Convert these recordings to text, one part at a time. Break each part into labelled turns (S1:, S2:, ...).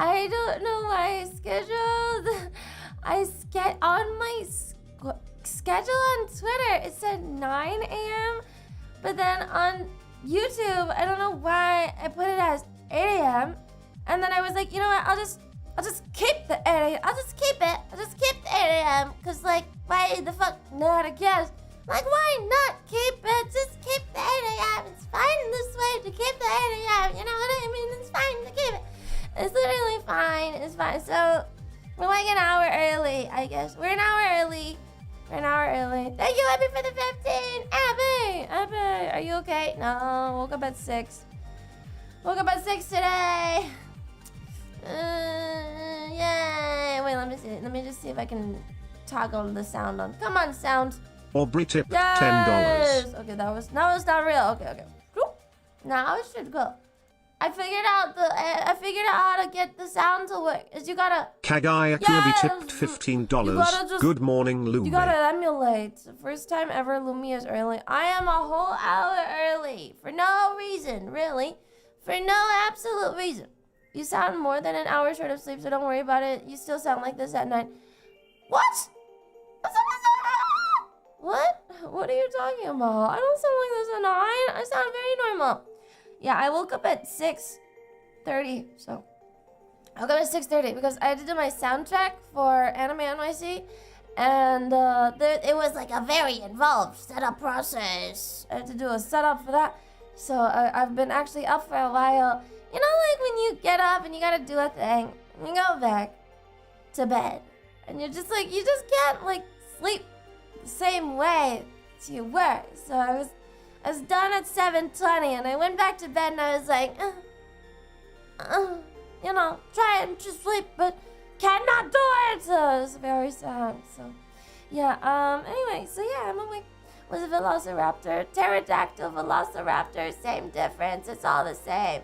S1: I don't know why I scheduled. On my schedule on Twitter, it said 9 a.m. But then on YouTube, I don't know why I put it as 8 a.m. And then I was like, you know what? I'll just keep the 8 a.m. I'll just keep the 8 a.m. Cause like, why the fuck not? I guess. Like, why not keep it? Just keep the 8 a.m. It's fine this way to keep the 8 a.m. You know what I mean? It's fine to keep it. It's literally fine. It's fine. So we're like an hour early, I guess. We're an hour early. Thank you, Abby, for the 15. Abby, are you okay? No, woke up at 6. Woke up at 6 today. Yay. Wait, let me see. Let me just see if I can toggle the sound on. Come on, sound.
S2: Aubrey tipped
S1: yes!
S2: $10.
S1: Okay, that was not real. Okay. Now it should go. I figured out how to get the sound to work. Is you gotta
S2: Kagai Akubi tipped $15. Good morning, Lumi.
S1: You gotta emulate. First time ever Lumi is early. I am a whole hour early. For no reason, really. For no absolute reason. You sound more than an hour short of sleep, so don't worry about it. You still sound like this at night. What? What? What are you talking about? I don't sound like this at 9. I sound very normal. Yeah, I woke up at 6:30, so I woke up at 6:30 because I had to do my soundtrack for Anime NYC, and it was like a very involved setup process. I had to do a setup for that, so I've been actually up for a while. You know, like when you get up and you gotta do a thing, and you go back to bed, and you're just like, you just can't like sleep the same way as you were. So I was done at 7:20, and I went back to bed, and I was like, you know, trying to sleep, but cannot do it. So it was very sad. So, yeah. Anyway, so yeah, I'm awake. Was a velociraptor, pterodactyl, velociraptor, same difference. It's all the same.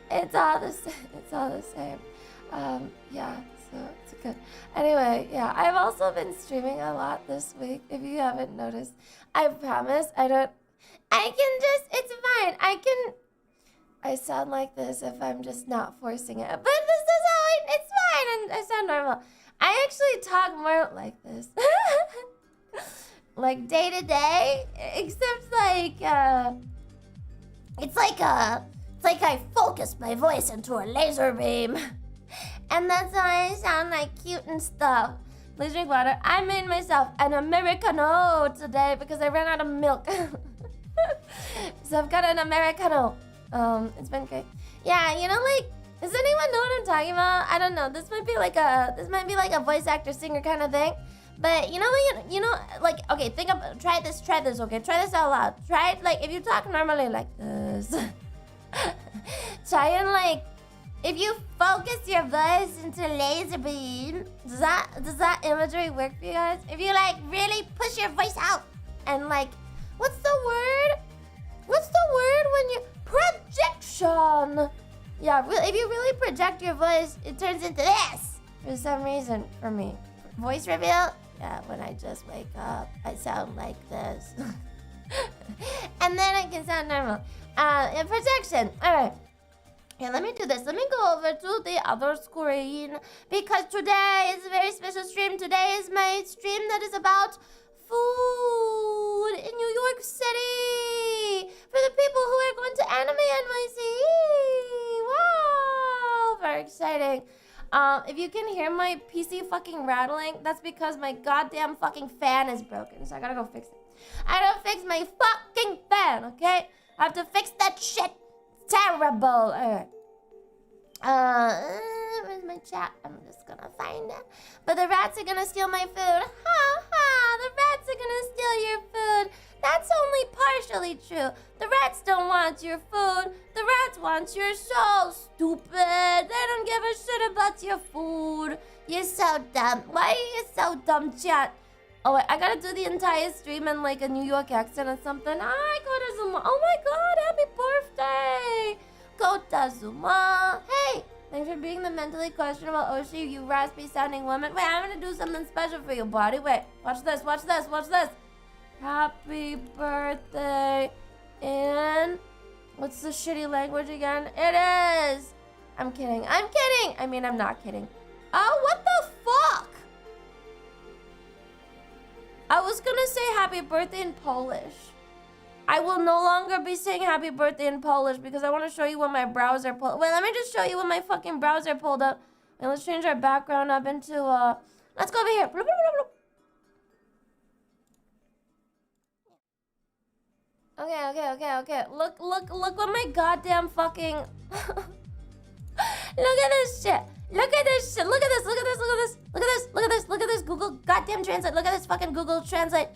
S1: It's all the same. Yeah. So it's good. Anyway, yeah, I've also been streaming a lot this week. If you haven't noticed, I promise it's fine. I sound like this if I'm just not forcing it. But this is how it's fine, and I sound normal. I actually talk more like this. Like day to day, except like, it's like I focus my voice into a laser beam. And that's why I sound like cute and stuff. Please drink water. I made myself an Americano today because I ran out of milk. So I've got an Americano. It's been great. Yeah, you know, like, does anyone know what I'm talking about? I don't know. This might be like a voice actor singer kind of thing. But you know, like, okay, try this, okay? Try this out loud. Try it, like, if you talk normally like this. Try and, like, if you focus your voice into laser beam, does that imagery work for you guys? If you, like, really push your voice out and, like, what's the word when you... Projection! Yeah, if you really project your voice, it turns into this. For some reason, for me. Voice reveal? Yeah, when I just wake up, I sound like this. And then I can sound normal. Projection. Alright. Yeah, let me do this. Let me go over to the other screen. Because today is a very special stream. Today is my stream that is about food in New York City. For the people who are going to Anime NYC. Wow! Very exciting. If you can hear my PC fucking rattling, that's because my goddamn fucking fan is broken. So I gotta go fix it. I gotta fix my fucking fan, okay? I have to fix that shit. It's terrible. Alright. Where's my chat? I'm just gonna find it. But the rats are gonna steal my food. Ha ha! The rats are gonna steal your food. That's only partially true. The rats don't want your food. The rats want your soul, stupid. They don't give a shit about your food. You're so dumb. Why are you so dumb, chat? Oh, wait, I gotta do the entire stream in like a New York accent or something. Hi, Kotazuma. Oh my god, happy birthday. Kotazuma. Hey, thanks for being the mentally questionable Oshi, you raspy sounding woman. Wait, I'm gonna do something special for you, buddy. Wait, watch this, watch this, watch this. Happy birthday in... What's the shitty language again? It is I'm kidding. I'm kidding. I mean, I'm not kidding. Oh, what the fuck? I was gonna say happy birthday in Polish. I will no longer be saying happy birthday in Polish because I want to show you when my browser pulled. Wait, let me just show you when my fucking browser pulled up. And let's change our background up into let's go over here. Bloop, bloop, bloop, bloop. Okay. Look what my goddamn fucking look at this shit. Look at this shit. Look at this. Google goddamn Translate. Look at this fucking Google Translate.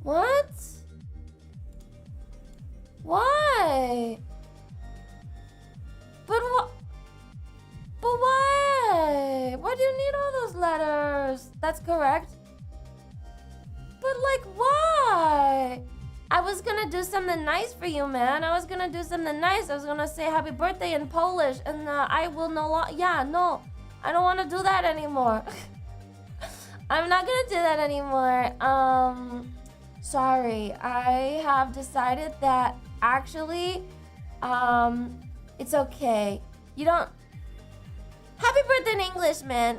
S1: What? Why? But what? But why? Why do you need all those letters? That's correct. But like, why? I was gonna do something nice for you, man. I was gonna do something nice. I was gonna say happy birthday in Polish, and I will no longer. Yeah, no, I don't want to do that anymore. I'm not gonna do that anymore. Sorry. I have decided that actually, it's okay. You don't. Happy birthday in English, man.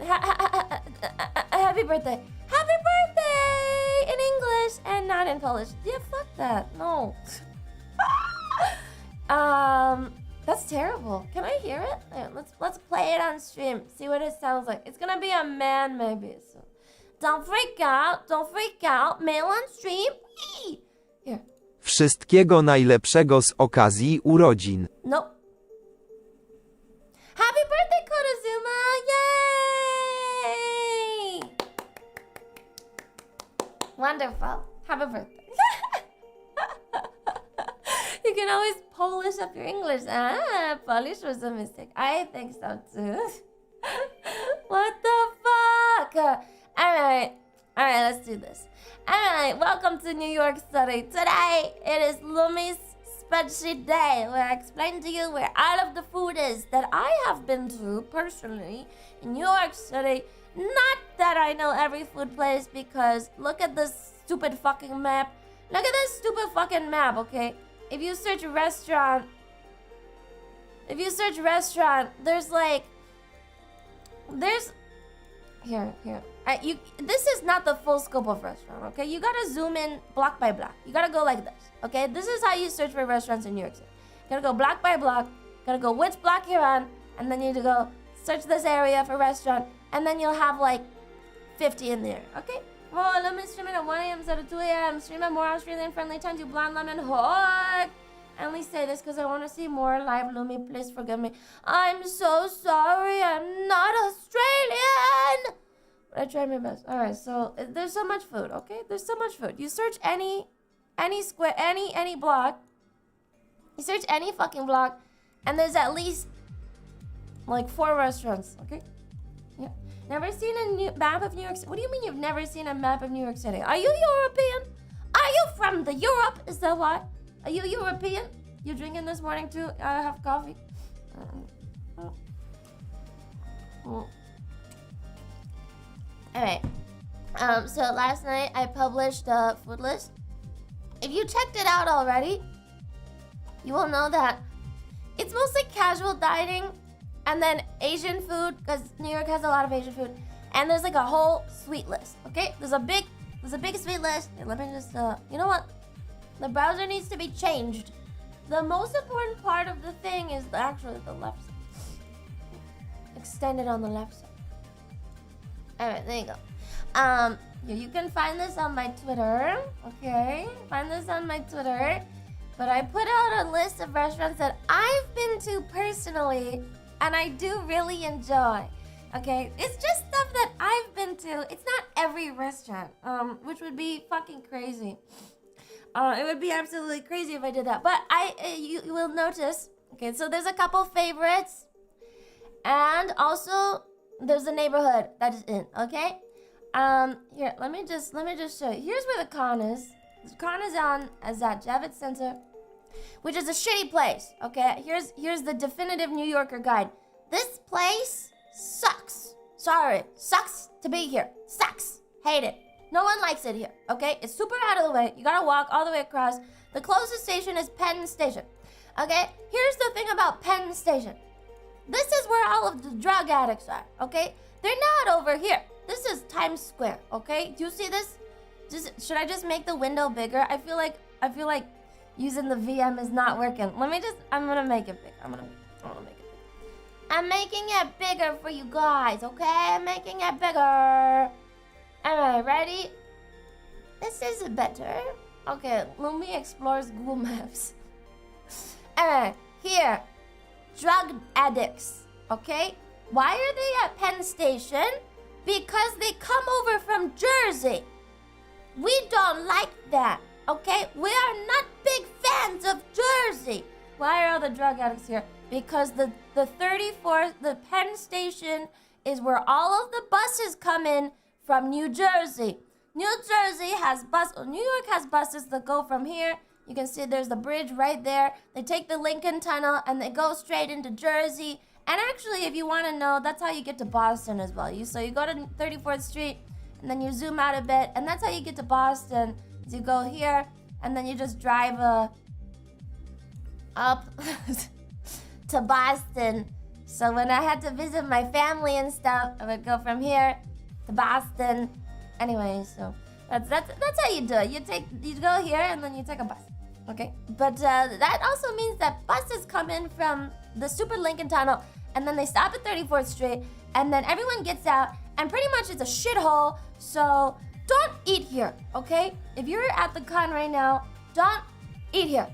S1: Happy birthday. Happy birthday in English and not in Polish. Yeah, fuck that. No. That's terrible. Can I hear it? Yeah, let's play it on stream. See what it sounds like. It's gonna be a man maybe. So don't freak out. Don't freak out. Male on stream. Here.
S3: Wszystkiego najlepszego z okazji urodzin.
S1: Nope. Happy birthday, Kodazuma! Yay! Wonderful. Happy birthday. You can always Polish up your English. Polish was a mistake. I think so too. What the fuck? Alright, let's do this. Alright, welcome to New York City. Today, it is Lumi's spreadsheet day where I explain to you where all of the food is that I have been to personally in New York City. Not that I know every food place because look at this stupid fucking map. Look at this stupid fucking map, okay? If you search restaurant, there's here. This is not the full scope of restaurant, okay? You gotta zoom in block by block. You gotta go like this, okay? This is how you search for restaurants in New York City. You gotta go block by block. You gotta go which block you're on, and then you need to go search this area for restaurant, and then you'll have like 50 in there, okay? Oh, let me stream it at 1 a.m. instead of 2 a.m. Stream at more Australian-friendly times, you blonde lemon hog. I only say this because I want to see more live Lumi. Please forgive me. I'm so sorry. I'm not Australian. But I tried my best. All right, so there's so much food, okay? There's so much food. You search any square, any block. You search any fucking block, and there's at least like 4 restaurants, okay? Yeah. Never seen a map of New York City? What do you mean you've never seen a map of New York City? Are you European? Are you from the Europe? Is that why? Are you European? You drinking this morning too? I have coffee. Alright. So last night I published a food list. If you checked it out already, you will know that it's mostly casual dining and then Asian food, because New York has a lot of Asian food. And there's like a whole sweet list, okay? There's a big sweet list. Here, let me just, you know what? The browser needs to be changed. The most important part of the thing is actually the left side. Extended on the left side. Alright, there you go. You can find this on my Twitter, okay? Find this on my Twitter. But I put out a list of restaurants that I've been to personally and I do really enjoy. Okay, it's just stuff that I've been to. It's not every restaurant, which would be fucking crazy. It would be absolutely crazy if I did that. But you will notice. Okay, so there's a couple favorites, and also there's a neighborhood that is in. Okay, here let me just show you. Here's where the con is. The con is at Javits Center, which is a shitty place. Okay, here's the definitive New Yorker guide. This place sucks. Sorry, sucks to be here. Sucks. Hate it. No one likes it here, okay? It's super out of the way. You gotta walk all the way across. The closest station is Penn Station. Okay, here's the thing about Penn Station. This is where all of the drug addicts are, okay? They're not over here. This is Times Square, okay? Do you see this? Should I just make the window bigger? I feel like using the VM is not working. I'm gonna make it big. I'm gonna make it big. I'm making it bigger for you guys, okay? I'm making it bigger. Alright, ready? This is better. Okay, Lumi explores Google Maps. Alright, here. Drug addicts, okay? Why are they at Penn Station? Because they come over from Jersey. We don't like that, okay? We are not big fans of Jersey. Why are all the drug addicts here? Because the 34th, the Penn Station is where all of the buses come in from New Jersey. New York has buses that go from here. You can see there's the bridge right there. They take the Lincoln Tunnel and they go straight into Jersey. And actually, if you want to know, that's how you get to Boston as well. So you go to 34th Street and then you zoom out a bit. And that's how you get to Boston. So you go here and then you just drive up to Boston. So when I had to visit my family and stuff, I would go from here to Boston. Anyway, so that's how you do it. You go here and then you take a bus. Okay, but that also means that buses come in from the Super Lincoln Tunnel and then they stop at 34th Street and then everyone gets out and pretty much it's a shithole. So don't eat here, okay? If you're at the con right now, don't eat here.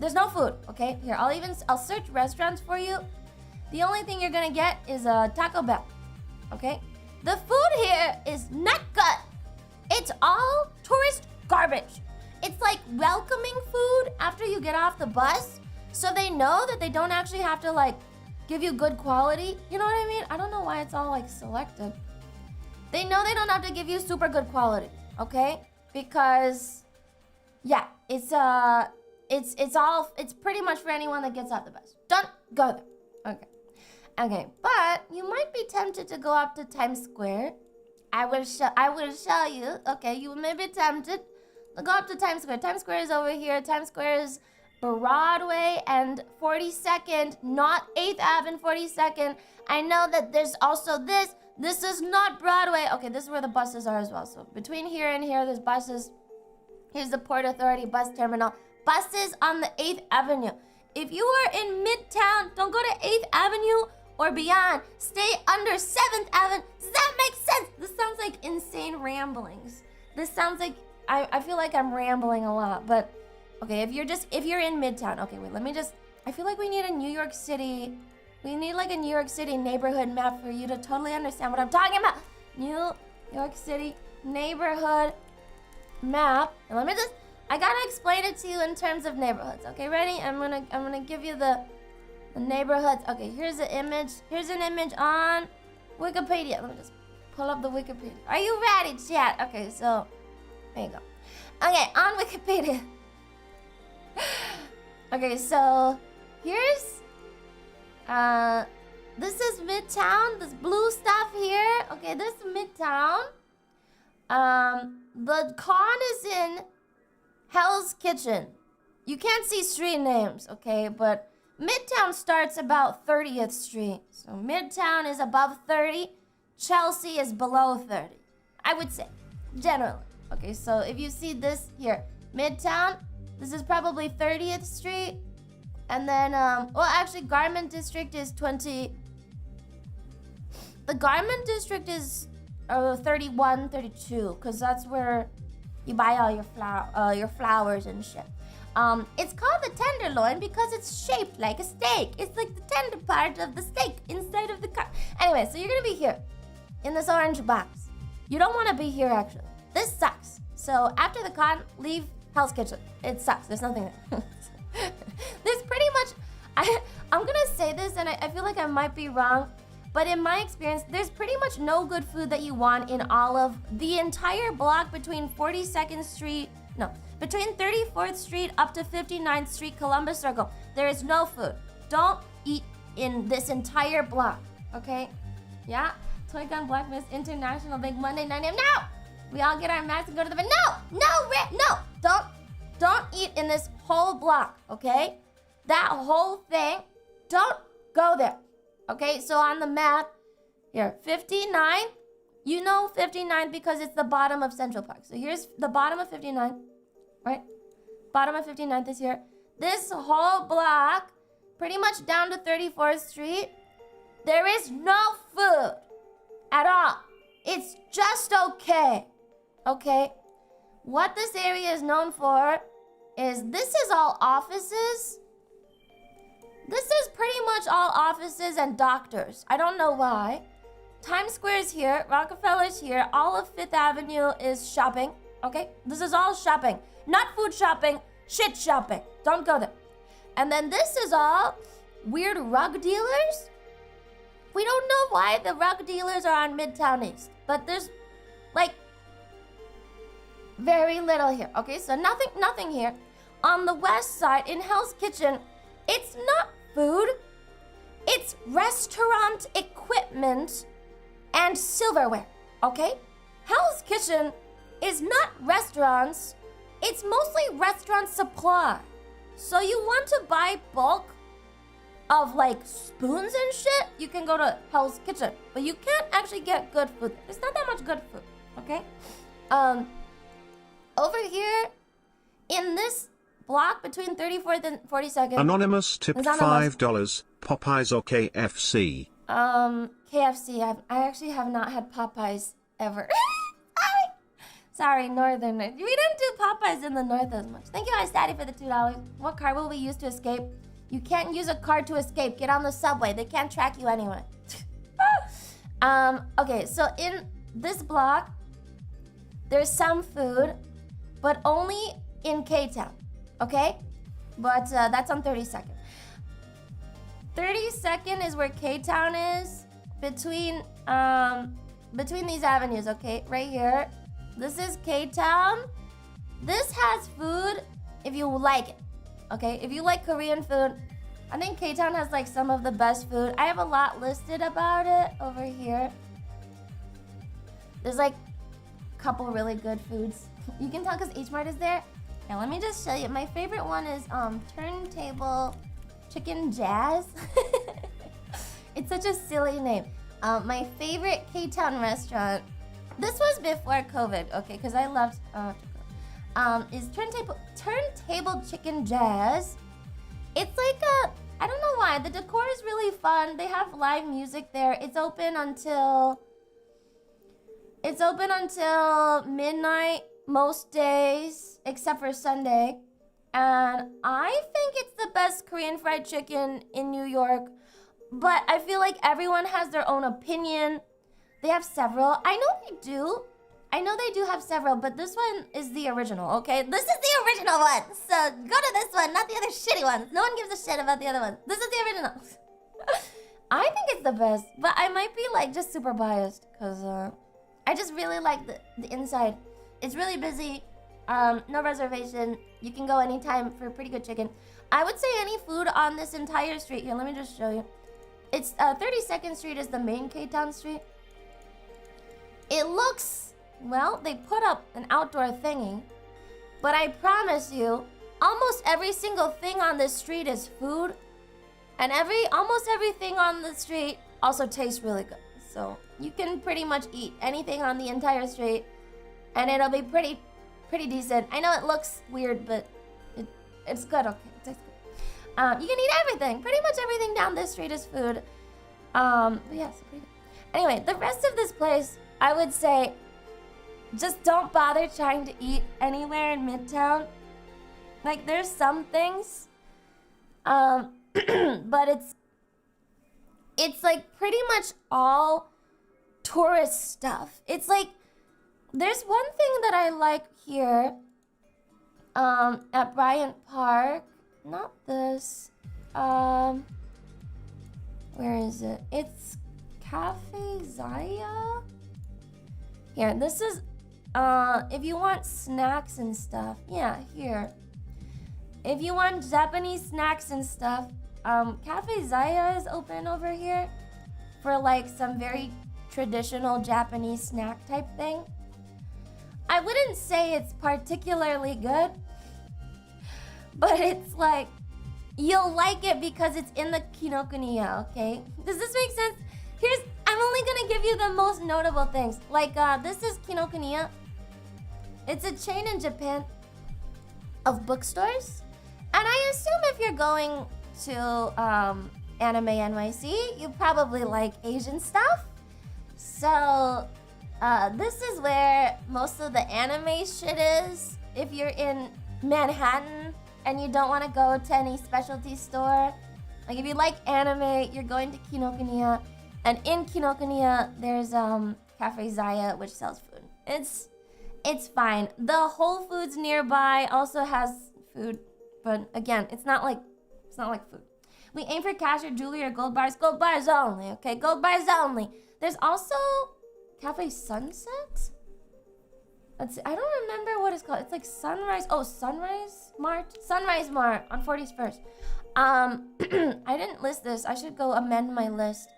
S1: There's no food, okay? Here, I'll search restaurants for you. The only thing you're gonna get is a Taco Bell, okay? The food here is not good. It's all tourist garbage. It's like welcoming food after you get off the bus, so they know that they don't actually have to like give you good quality. You know what I mean? I don't know why it's all like selected. They know they don't have to give you super good quality, okay? Because yeah, it's pretty much for anyone that gets off the bus. Don't go there. Okay, but you might be tempted to go up to Times Square. I will show you. Okay, you may be tempted. Go up to Times Square. Times Square is over here. Times Square is Broadway and 42nd, not 8th Ave and 42nd. I know that there's also this. This is not Broadway. Okay, this is where the buses are as well. So between here and here, there's buses. Here's the Port Authority bus terminal. Buses on the 8th Avenue. If you are in Midtown, don't go to 8th Avenue or beyond. Stay under 7th Avenue. Does that make sense? This sounds like insane ramblings. This sounds like I feel like I'm rambling a lot, but okay, if you're in Midtown, okay, wait, I feel like we need a New York City neighborhood map for you to totally understand what I'm talking about. New York City neighborhood map. And I gotta explain it to you in terms of neighborhoods. Okay, ready? I'm gonna give you the neighborhoods. Okay, here's an image. Here's an image on Wikipedia. Let me just pull up the Wikipedia. Are you ready, chat? Okay, so there you go. Okay, on Wikipedia. Okay, so here's this is Midtown. This blue stuff here. Okay, this is Midtown. The con is in Hell's Kitchen. You can't see street names, okay, but Midtown starts about 30th Street. So Midtown is above 30. Chelsea is below 30. I would say, generally. Okay, so if you see this here, Midtown, this is probably 30th Street. And then, well, actually, Garment District is 20. The Garment District is 31, 32, because that's where you buy all your flowers and shit. It's called the tenderloin because it's shaped like a steak. It's like the tender part of the steak inside of the car. Anyway, so you're gonna be here in this orange box. You don't want to be here, actually. This sucks. So after the con, leave Hell's Kitchen. It sucks. There's nothing there. There's pretty much, I'm gonna say this and I feel like I might be wrong, but in my experience, there's pretty much no good food that you want in all of the entire block between 42nd Street, between 34th Street up to 59th Street, Columbus Circle. There is no food. Don't eat in this entire block, okay? Yeah? Toy Gun Black Mist International Big Monday 9 a.m. No! We all get our masks and go to the bed. No! Don't eat in this whole block, okay? that whole thing, don't go there. Okay, so on the map, here, 59. You know 59 because it's the bottom of Central Park. So here's the bottom of 59, right? Bottom of 59th is here. This whole block, pretty much down to 34th Street, there is no food at all. It's just okay. Okay? What this area is known for is this is all offices. This is pretty much all offices and doctors. I don't know why. Times Square is here, Rockefeller's here, all of 5th Avenue is shopping, okay? This is all shopping. Not food shopping, shit shopping. Don't go there. And then this is all weird rug dealers. We don't know why the rug dealers are on Midtown East, but there's like very little here, okay? So nothing here. On the west side, in Hell's Kitchen, it's not food. It's restaurant equipment and silverware, okay? Hell's Kitchen is not restaurants. It's mostly restaurant supply. So you want to buy bulk of like spoons and shit, you can go to Hell's Kitchen. But you can't actually get good food. There's not that much good food, okay? Over here, in this block between 34th and 42nd.
S2: Anonymous tipped $5. Popeyes or KFC?
S1: KFC. I actually have not had Popeyes ever. Sorry, Northern. We didn't do Popeyes in the North as much. Thank you, Ice Daddy, for the $2. What card will we use to escape? You can't use a card to escape. Get on the subway. They can't track you anyway. Okay, so in this block, there's some food, but only in K-Town. Okay? But that's on 32nd. 32nd is where K-Town is. Between these avenues, okay? Right here. This is K-Town. This has food if you like it. Okay? If you like Korean food, I think K-Town has like some of the best food. I have a lot listed about it over here. There's like a couple really good foods. You can tell because H Mart is there. Now let me just show you. My favorite one is Turntable Chicken Jazz. It's such a silly name. My favorite K-Town restaurant, this was before COVID, okay, because I loved is Turntable Chicken Jazz. It's like I don't know why, the decor is really fun. They have live music there. It's open until midnight most days except for Sunday. And I think it's the best Korean fried chicken in New York. But I feel like everyone has their own opinion. They have several. I know they do have several, but this one is the original, okay? This is the original one. So go to this one, not the other shitty ones. No one gives a shit about the other ones. This is the original. I think it's the best, but I might be like just super biased because I just really like the inside. It's really busy. No reservation. You can go anytime for pretty good chicken. I would say any food on this entire street. Here, let me just show you. It's 32nd Street is the main K-Town street. It looks, well, they put up an outdoor thingy, but I promise you, almost every single thing on this street is food, and almost everything on the street also tastes really good. So you can pretty much eat anything on the entire street, and it'll be pretty decent. I know it looks weird, but it's good. Okay, it tastes good. You can eat everything. Pretty much everything down this street is food. But yeah, so pretty good. Anyway, the rest of this place, I would say, just don't bother trying to eat anywhere in Midtown. Like, there's some things, but it's like pretty much all tourist stuff. It's like, there's one thing that I like here, at Bryant Park. Not this. Where is it? It's Cafe Zaya. Here, this is, if you want snacks and stuff. Yeah, here. If you want Japanese snacks and stuff, Cafe Zaya is open over here for like some very traditional Japanese snack type thing. I wouldn't say it's particularly good, but it's like, you'll like it because it's in the Kinokuniya, okay? Does this make sense? I'm only gonna give you the most notable things. Like, this is Kinokuniya. It's a chain in Japan of bookstores. And I assume if you're going to Anime NYC, you probably like Asian stuff. So, this is where most of the anime shit is. If you're in Manhattan and you don't want to go to any specialty store, like if you like anime, you're going to Kinokuniya. And in Kinokuniya, there's Cafe Zaya, which sells food. It's fine. The Whole Foods nearby also has food, but again, it's not like food. We aim for cash or jewelry or gold bars. Gold bars only, okay? Gold bars only. There's also Cafe Sunset? Let's see. I don't remember what it's called. It's like Sunrise. Oh, Sunrise Mart? Sunrise Mart on 41st. I didn't list this. I should go amend my list.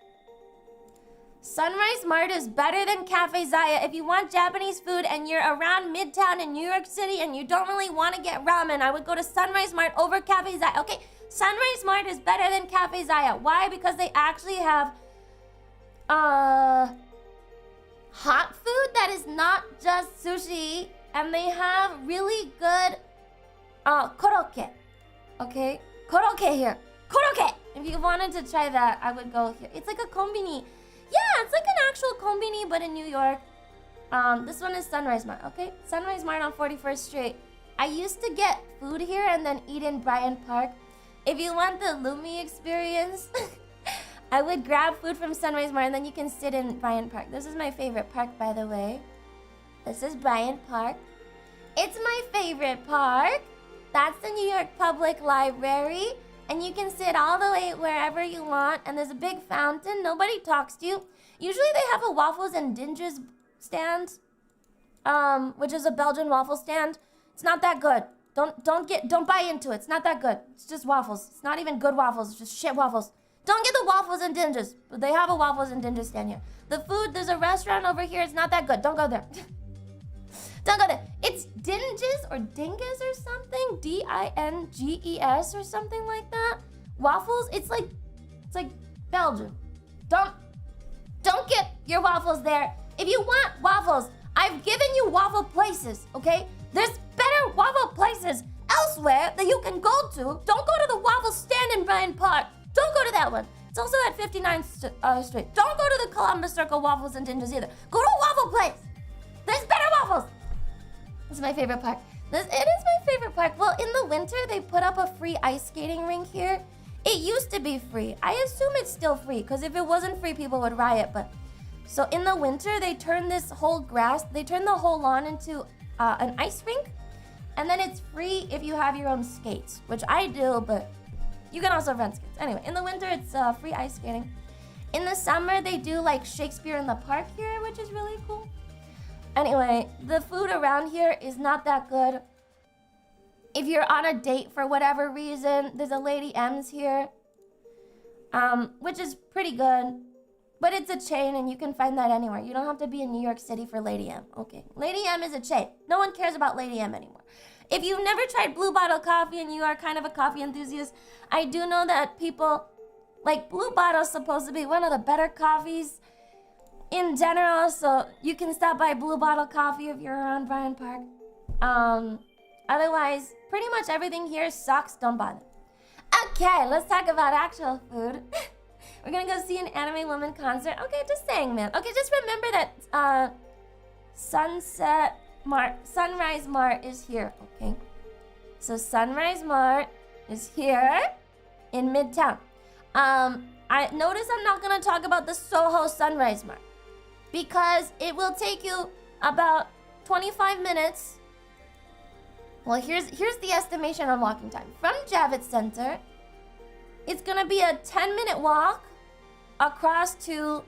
S1: Sunrise Mart is better than Cafe Zaya. If you want Japanese food and you're around Midtown in New York City and you don't really want to get ramen, I would go to Sunrise Mart over Cafe Zaya. Okay, Sunrise Mart is better than Cafe Zaya. Why? Because they actually have hot food that is not just sushi, and they have really good korokke. Okay, korokke here. Korokke! If you wanted to try that, I would go here. It's like a kombini. Yeah, it's like an actual kombini, but in New York. This one is Sunrise Mart, okay? Sunrise Mart on 41st Street. I used to get food here and then eat in Bryant Park. If you want the Lumi experience, I would grab food from Sunrise Mart and then you can sit in Bryant Park. This is my favorite park, by the way. This is Bryant Park. It's my favorite park. That's the New York Public Library. And you can sit all the way wherever you want. And there's a big fountain. Nobody talks to you. Usually they have a waffles and dinges stand, which is a Belgian waffle stand. It's not that good. Don't buy into it. It's not that good. It's just waffles. It's not even good waffles. It's just shit waffles. Don't get the waffles and dinges. But they have a waffles and dinges stand here. The food, there's a restaurant over here. It's not that good. Don't go there. Don't go there. It's dinges or dinges or something. D-I-N-G-E-S or something like that. Waffles. It's like Belgium. Don't get your waffles there. If you want waffles, I've given you waffle places, okay? There's better waffle places elsewhere that you can go to. Don't go to the waffle stand in Bryant Park. Don't go to that one. It's also at 59th Street. Don't go to the Columbus Circle Waffles and Dinges either. Go to a waffle place. There's better waffles. This is my favorite park. It is my favorite park. Well, in the winter, they put up a free ice skating rink here. It used to be free. I assume it's still free, because if it wasn't free, people would riot. But so in the winter, they turn this whole they turn the whole lawn into an ice rink. And then it's free if you have your own skates, which I do, but you can also rent skates. Anyway, in the winter, it's free ice skating. In the summer, they do like Shakespeare in the Park here, which is really cool. Anyway, the food around here is not that good. If you're on a date for whatever reason, there's a Lady M's here, which is pretty good. But it's a chain and you can find that anywhere. You don't have to be in New York City for Lady M. Okay, Lady M is a chain. No one cares about Lady M anymore. If you've never tried Blue Bottle coffee and you are kind of a coffee enthusiast, I do know that people, like Blue Bottle's supposed to be one of the better coffees in general, so you can stop by Blue Bottle Coffee if you're around Bryant Park. Otherwise, pretty much everything here sucks. Don't bother. Okay, let's talk about actual food. We're gonna go see an anime woman concert. Okay, just saying, man. Okay, just remember that Sunrise Mart is here, okay? So Sunrise Mart is here in Midtown. I notice I'm not gonna talk about the Soho Sunrise Mart because it will take you about 25 minutes. Well, here's the estimation on walking time. From Javits Center, it's gonna be a 10-minute walk across to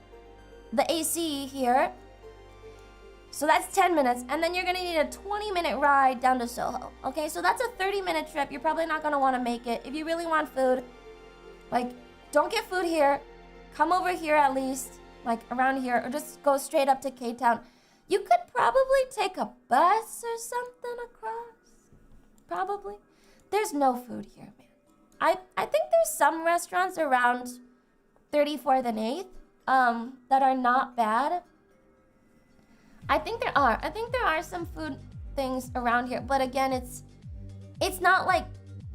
S1: the AC here. So that's 10 minutes, and then you're gonna need a 20-minute ride down to Soho. Okay, so that's a 30-minute trip. You're probably not gonna wanna make it. If you really want food, like, don't get food here. Come over here at least, like around here, or just go straight up to K-Town. You could probably take a bus or something across. Probably. There's no food here, man. I think there's some restaurants around 34th and 8th that are not bad. I think there are some food things around here, but again, it's not like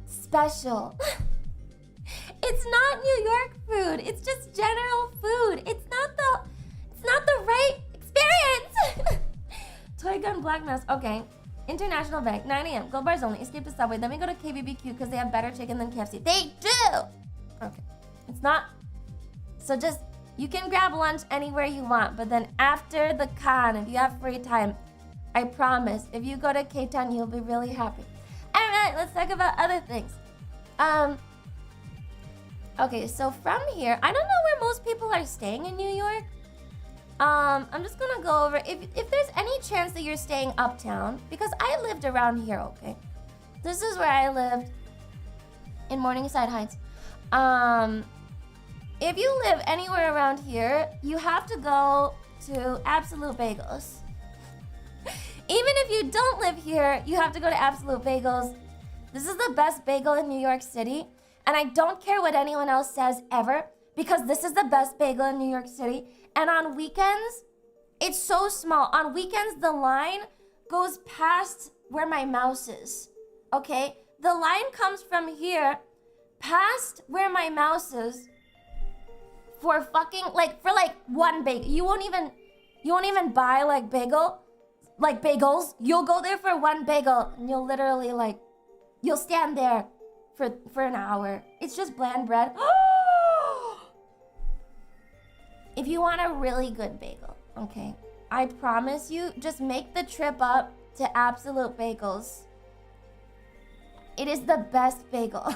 S1: special. It's not New York food. It's just general food. It's not the right experience. Toy Gun Black Mask. Okay. International Bank, 9 a.m. Gold bars only. Escape the subway. Then we go to KBBQ because they have better chicken than KFC. They do! Okay. It's not... So just... You can grab lunch anywhere you want, but then after the con, if you have free time, I promise, if you go to K-Town, you'll be really happy. Alright, let's talk about other things. Okay, so from here, I don't know where most people are staying in New York. I'm just gonna go over, if there's any chance that you're staying uptown, because I lived around here, okay? This is where I lived, in Morningside Heights. If you live anywhere around here, you have to go to Absolute Bagels. Even if you don't live here, you have to go to Absolute Bagels. This is the best bagel in New York City, and I don't care what anyone else says ever, because this is the best bagel in New York City. And on weekends, it's so small. On weekends, the line goes past where my mouse is, okay? The line comes from here, past where my mouse is, for fucking, for one bagel. You won't even buy, bagels. You'll go there for one bagel, and you'll literally, you'll stand there for an hour. It's just bland bread. If you want a really good bagel, okay, I promise you, just make the trip up to Absolute Bagels. It is the best bagel.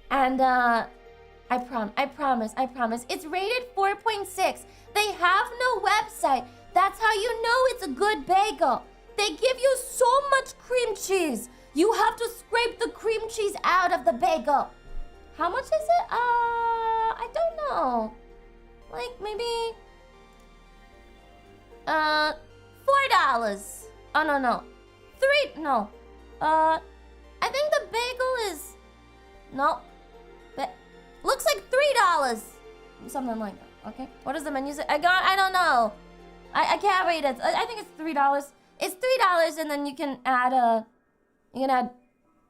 S1: And I promise. It's rated 4.6. They have no website. That's how you know it's a good bagel. They give you so much cream cheese. You have to scrape the cream cheese out of the bagel. How much is it? I don't know. Maybe $4. Oh no. No. I think the bagel is looks like $3. Something like that. Okay. What does the menu say? I don't know. I can't read it. I think it's $3. It's $3, and then you can add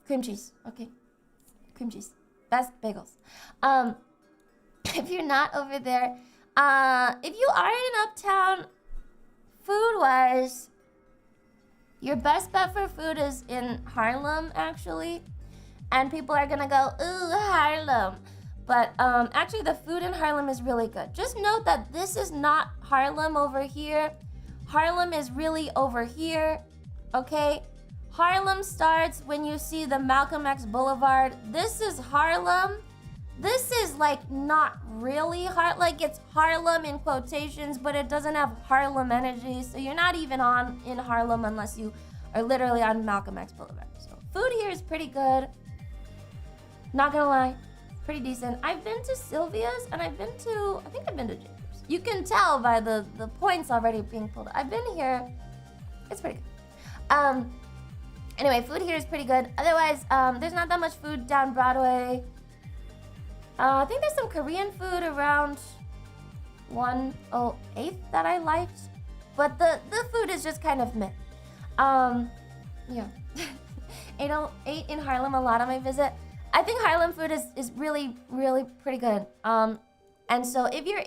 S1: cream cheese. Okay. Cream cheese. Best bagels. If you're not over there, if you are in Uptown, food-wise, your best bet for food is in Harlem, actually. And people are gonna go, ooh, Harlem. But actually, the food in Harlem is really good. Just note that this is not Harlem over here. Harlem is really over here, okay? Harlem starts when you see the Malcolm X Boulevard. This is Harlem. This is not really it's Harlem in quotations, but it doesn't have Harlem energy. So you're not even in Harlem unless you are literally on Malcolm X Boulevard. So food here is pretty good. Not gonna lie, pretty decent. I've been to Sylvia's and I think I've been to Jacob's. You can tell by the points already being pulled. I've been here. It's pretty good. Anyway, food here is pretty good. Otherwise, there's not that much food down Broadway. I think there's some Korean food around 108th that I liked. But the food is just kind of meh. Yeah. 808 in Harlem, a lot on my visit. I think Harlem food is really, really pretty good. And so if you're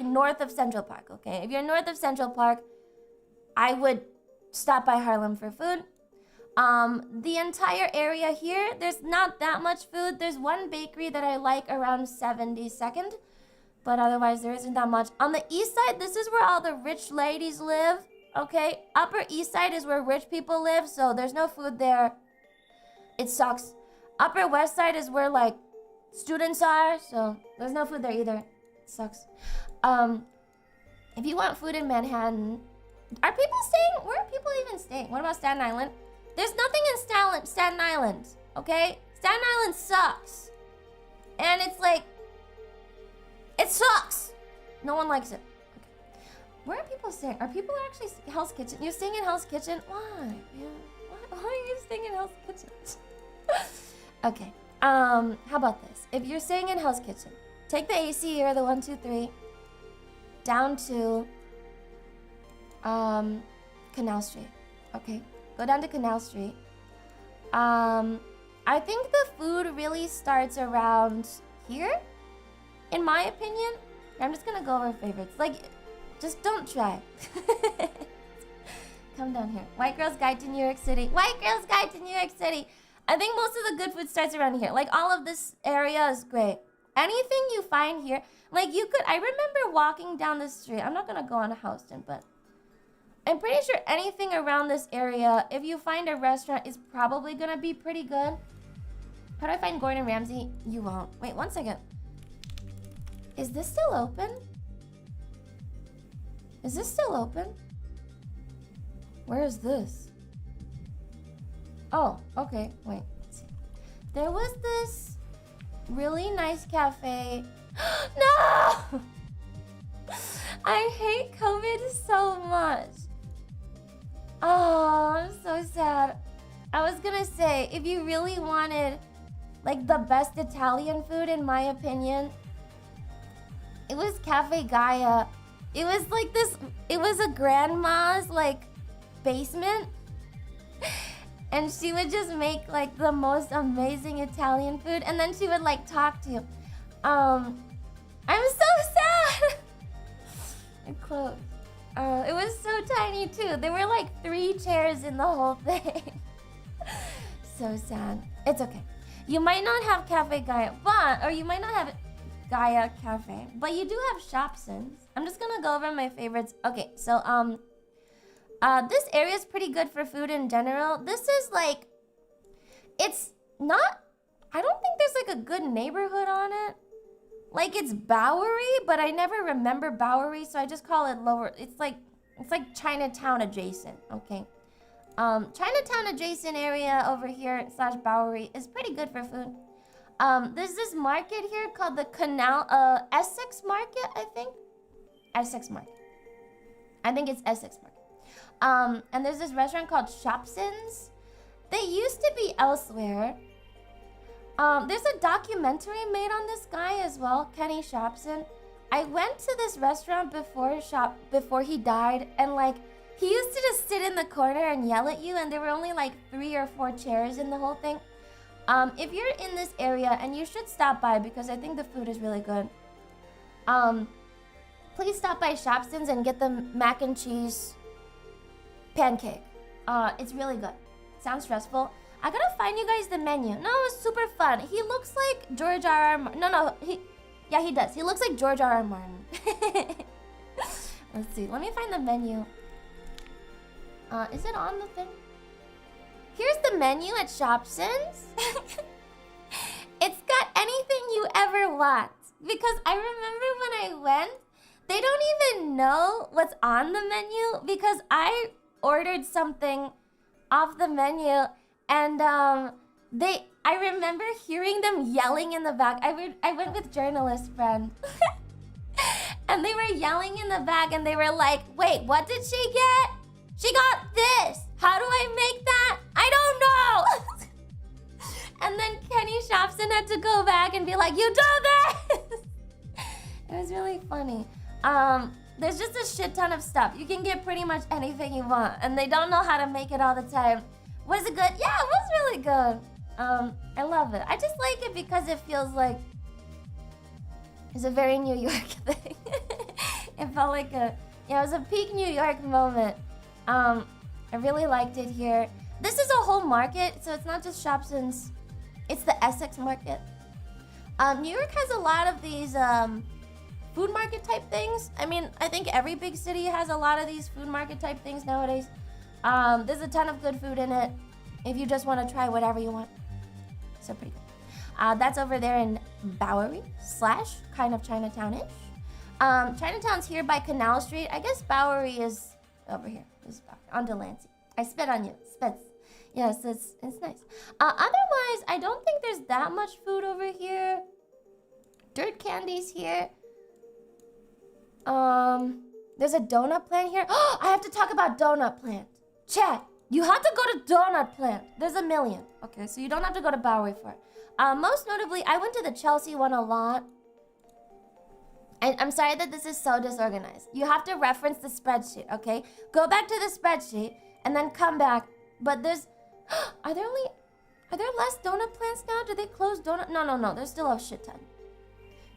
S1: north of Central Park, okay? If you're north of Central Park, I would stop by Harlem for food. The entire area here, there's not that much food. There's one bakery that I like around 72nd, but otherwise there isn't that much. On the east side, this is where all the rich ladies live, okay? Upper east side is where rich people live, so there's no food there. It sucks. Upper west side is where students are, so there's no food there either. It sucks. If you want food in Manhattan, are people staying? Where are people even staying? What about Staten Island? There's nothing in Staten Island, okay? Staten Island sucks. And it's it sucks. No one likes it. Okay. Where are people staying? Are people actually Hell's Kitchen? You're staying in Hell's Kitchen? Why? Yeah. Why are you staying in Hell's Kitchen? Okay. How about this? If you're staying in Hell's Kitchen, take the AC here, the 1, 2, 3, down to Canal Street. Okay, go down to Canal Street. I think the food really starts around here, in my opinion. I'm just gonna go over favorites. Like, just don't try. Come down here. White Girl's Guide to New York City. White Girl's Guide to New York City. I think most of the good food starts around here. Like, all of this area is great. Anything you find here, like you could, I remember walking down the street. I'm not gonna go on Houston, but I'm pretty sure anything around this area, if you find a restaurant, is probably gonna be pretty good. How do I find Gordon Ramsay? You won't. Wait, 1 second. Is this still open? Is this still open? Where is this? Oh, okay. Wait. Let's see. There was this really nice cafe. No! I hate COVID so much. Oh, I'm so sad. I was gonna say, if you really wanted like the best Italian food, in my opinion, it was Cafe Gaia. It was like this, it was a grandma's like basement. And she would just make like the most amazing Italian food, and then she would like talk to you. I'm so sad. It closed. It was so tiny too. There were like 3 chairs in the whole thing. So sad. It's okay. You might not have Cafe Gaia, or you might not have Gaia Cafe, but you do have Shopsins. I'm just gonna go over my favorites. Okay, so this area is pretty good for food in general. This is like, it's not, I don't think there's like a good neighborhood on it. Like, it's Bowery, but I never remember Bowery, so I just call it lower. It's like Chinatown adjacent, okay? Chinatown adjacent area over here / Bowery is pretty good for food. There's this market here called the Essex Market, I think. Essex Market. I think it's Essex Market. And there's this restaurant called Shopsins. They used to be elsewhere. There's a documentary made on this guy as well, Kenny Shopsin. I went to this restaurant before he died, and like, he used to just sit in the corner and yell at you, and there were only like 3 or 4 chairs in the whole thing. If you're in this area, and you should stop by because I think the food is really good. Please stop by Shopsins and get the mac and cheese pancake. It's really good. Sounds stressful. I gotta find you guys the menu. No, it's super fun. He looks like George R.R. Martin. No, yeah, he does. He looks like George R.R. Martin. Let's see. Let me find the menu. Is it on the thing? Here's the menu at Shopsins. It's got anything you ever want. Because I remember when I went, they don't even know what's on the menu because I ordered something off the menu, and I remember hearing them yelling in the back. I went with journalist friend. And they were yelling in the back, and they were like, wait, what did she get? She got this. How do I make that? I don't know. And then Kenny Shopson had to go back and be like, you do this. It was really funny. There's just a shit ton of stuff. You can get pretty much anything you want, and they don't know how to make it all the time. Was it good? Yeah, it was really good. I love it. I just like it because it feels like it's a very New York thing. It felt like it was a peak New York moment. I really liked it here. This is a whole market, so it's not just Shopsins. It's the Essex Market. New York has a lot of these food market type things. I mean, I think every big city has a lot of these food market type things nowadays. There's a ton of good food in it if you just want to try whatever you want. So pretty good. That's over there in Bowery / kind of Chinatown-ish. Chinatown's here by Canal Street. I guess Bowery is over here. This is Bowery, on Delancey. I spit on you. Spits. Yes, it's nice. Otherwise, I don't think there's that much food over here. Dirt candy's here. There's a donut plant here. Oh, I have to talk about donut plant. Chat, You have to go to Donut Plant. There's a million. Okay, so you don't have to go to Bowery for it. Most notably, I went to the Chelsea one a lot. I'm sorry that this is so disorganized. You have to reference the spreadsheet, okay? Go back to the spreadsheet and then come back. But there's... Are there less donut plants now? Do they close donut? No. There's still a shit ton.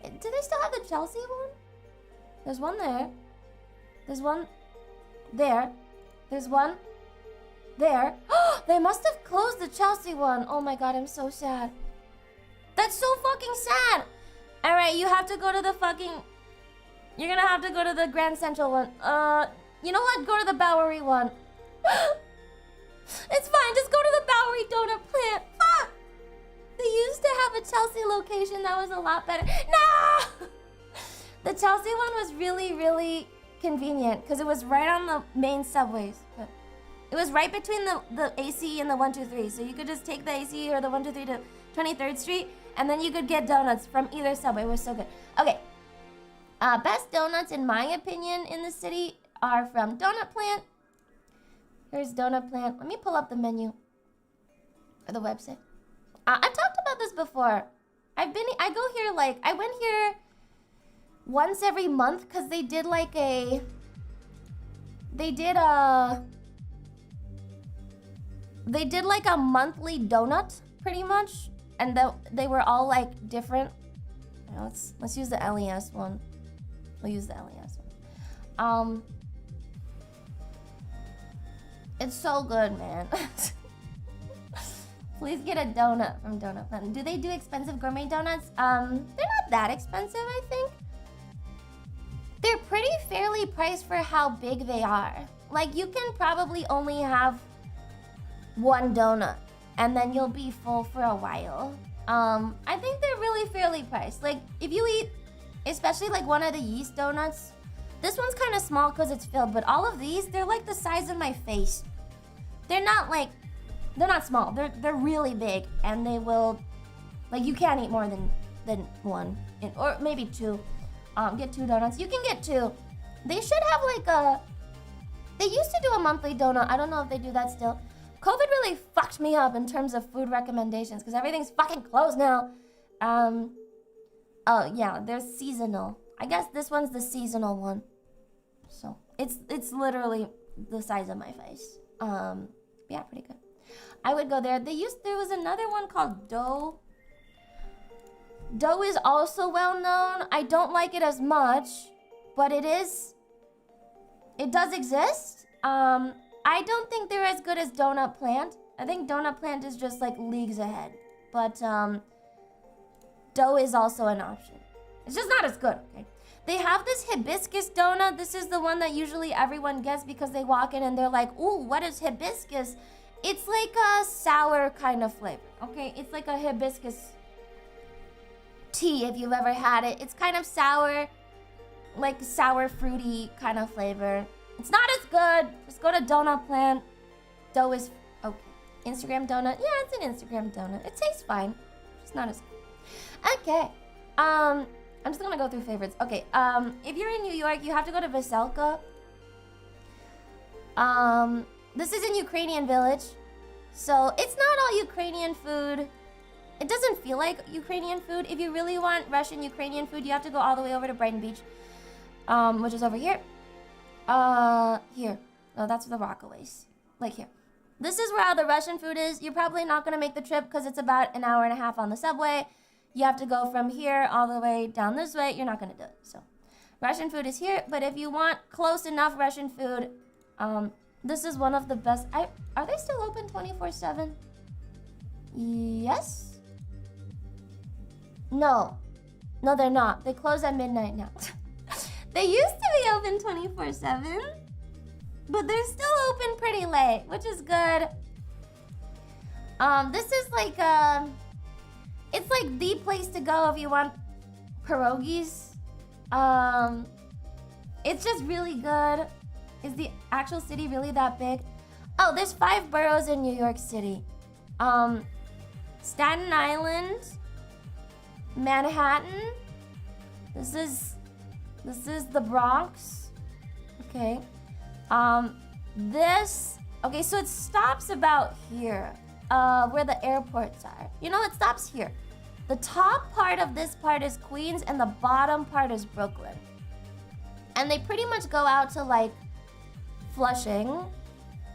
S1: Do they still have the Chelsea one? There's one there. There's one there. There's one there. They must have closed the Chelsea one. Oh my god, I'm so sad. That's so fucking sad. Alright, you have to go to the fucking... You're gonna have to go to the Grand Central one. You know what? Go to the Bowery one. It's fine, just go to the Bowery Donut Plant. Fuck! They used to have a Chelsea location that was a lot better. No! The Chelsea one was really, really convenient because it was right on the main subways. It was right between the AC and the 123, so you could just take the AC or the 123 to 23rd Street, and then you could get donuts from either subway. It was so good. Okay. Best donuts, in my opinion, in the city are from Donut Plant. Here's Donut Plant. Let me pull up the menu or the website. I've talked about this before. I go here I went here once every month because they did like a monthly donut pretty much, and they were all like different. Let's use the LES one. We'll use the LES one. It's so good, man. Please get a donut from Donut Plant. Do they do expensive gourmet donuts? They're not that expensive, I think. They're pretty fairly priced for how big they are. Like, you can probably only have one donut, and then you'll be full for a while. I think they're really fairly priced. Like, if you eat, especially like one of the yeast donuts, this one's kind of small because it's filled, but all of these, they're like the size of my face. They're not small. They're really big, and they will, like, you can't eat more than one, or maybe two. Get 2 donuts. You can get 2. They should have like they used to do a monthly donut. I don't know if they do that still. COVID really fucked me up in terms of food recommendations because everything's fucking closed now. Oh yeah, they're seasonal. I guess this one's the seasonal one. So it's literally the size of my face. Yeah, pretty good. I would go there. There was another one called Dough. Dough is also well known. I don't like it as much, but it does exist. I don't think they're as good as Donut Plant. I think Donut Plant is just like leagues ahead. But Dough is also an option. It's just not as good, okay? They have this hibiscus donut. This is the one that usually everyone gets because they walk in and they're like, ooh, what is hibiscus? It's like a sour kind of flavor, okay? It's like a hibiscus tea if you've ever had it. It's kind of sour, like sour fruity kind of flavor. It's not as good. Just go to Donut Plant. Dough is okay. Instagram donut. Yeah, it's an Instagram donut. It tastes fine. It's not as good. Okay. I'm just gonna go through favorites. Okay. If you're in New York, you have to go to Veselka. This is in Ukrainian Village, so it's not all Ukrainian food. It doesn't feel like Ukrainian food. If you really want Russian Ukrainian food, you have to go all the way over to Brighton Beach, which is over here. Here. No, that's the Rockaways. Like here. This is where all the Russian food is. You're probably not going to make the trip because it's about an hour and a half on the subway. You have to go from here all the way down this way. You're not going to do it. So, Russian food is here. But if you want close enough Russian food, this is one of the best. Are they still open 24/7? Yes? No. No, they're not. They close at midnight now. They used to be open 24/7, but they're still open pretty late, which is good. This is like it's like the place to go if you want pierogies. It's just really good. Is the actual city really that big? Oh, there's 5 boroughs in New York City. Staten Island, Manhattan. This is the Bronx. Okay. This Okay, so it stops about here, where the airports are. You know, it stops here. The top part of this part is Queens and the bottom part is Brooklyn. And they pretty much go out to like Flushing.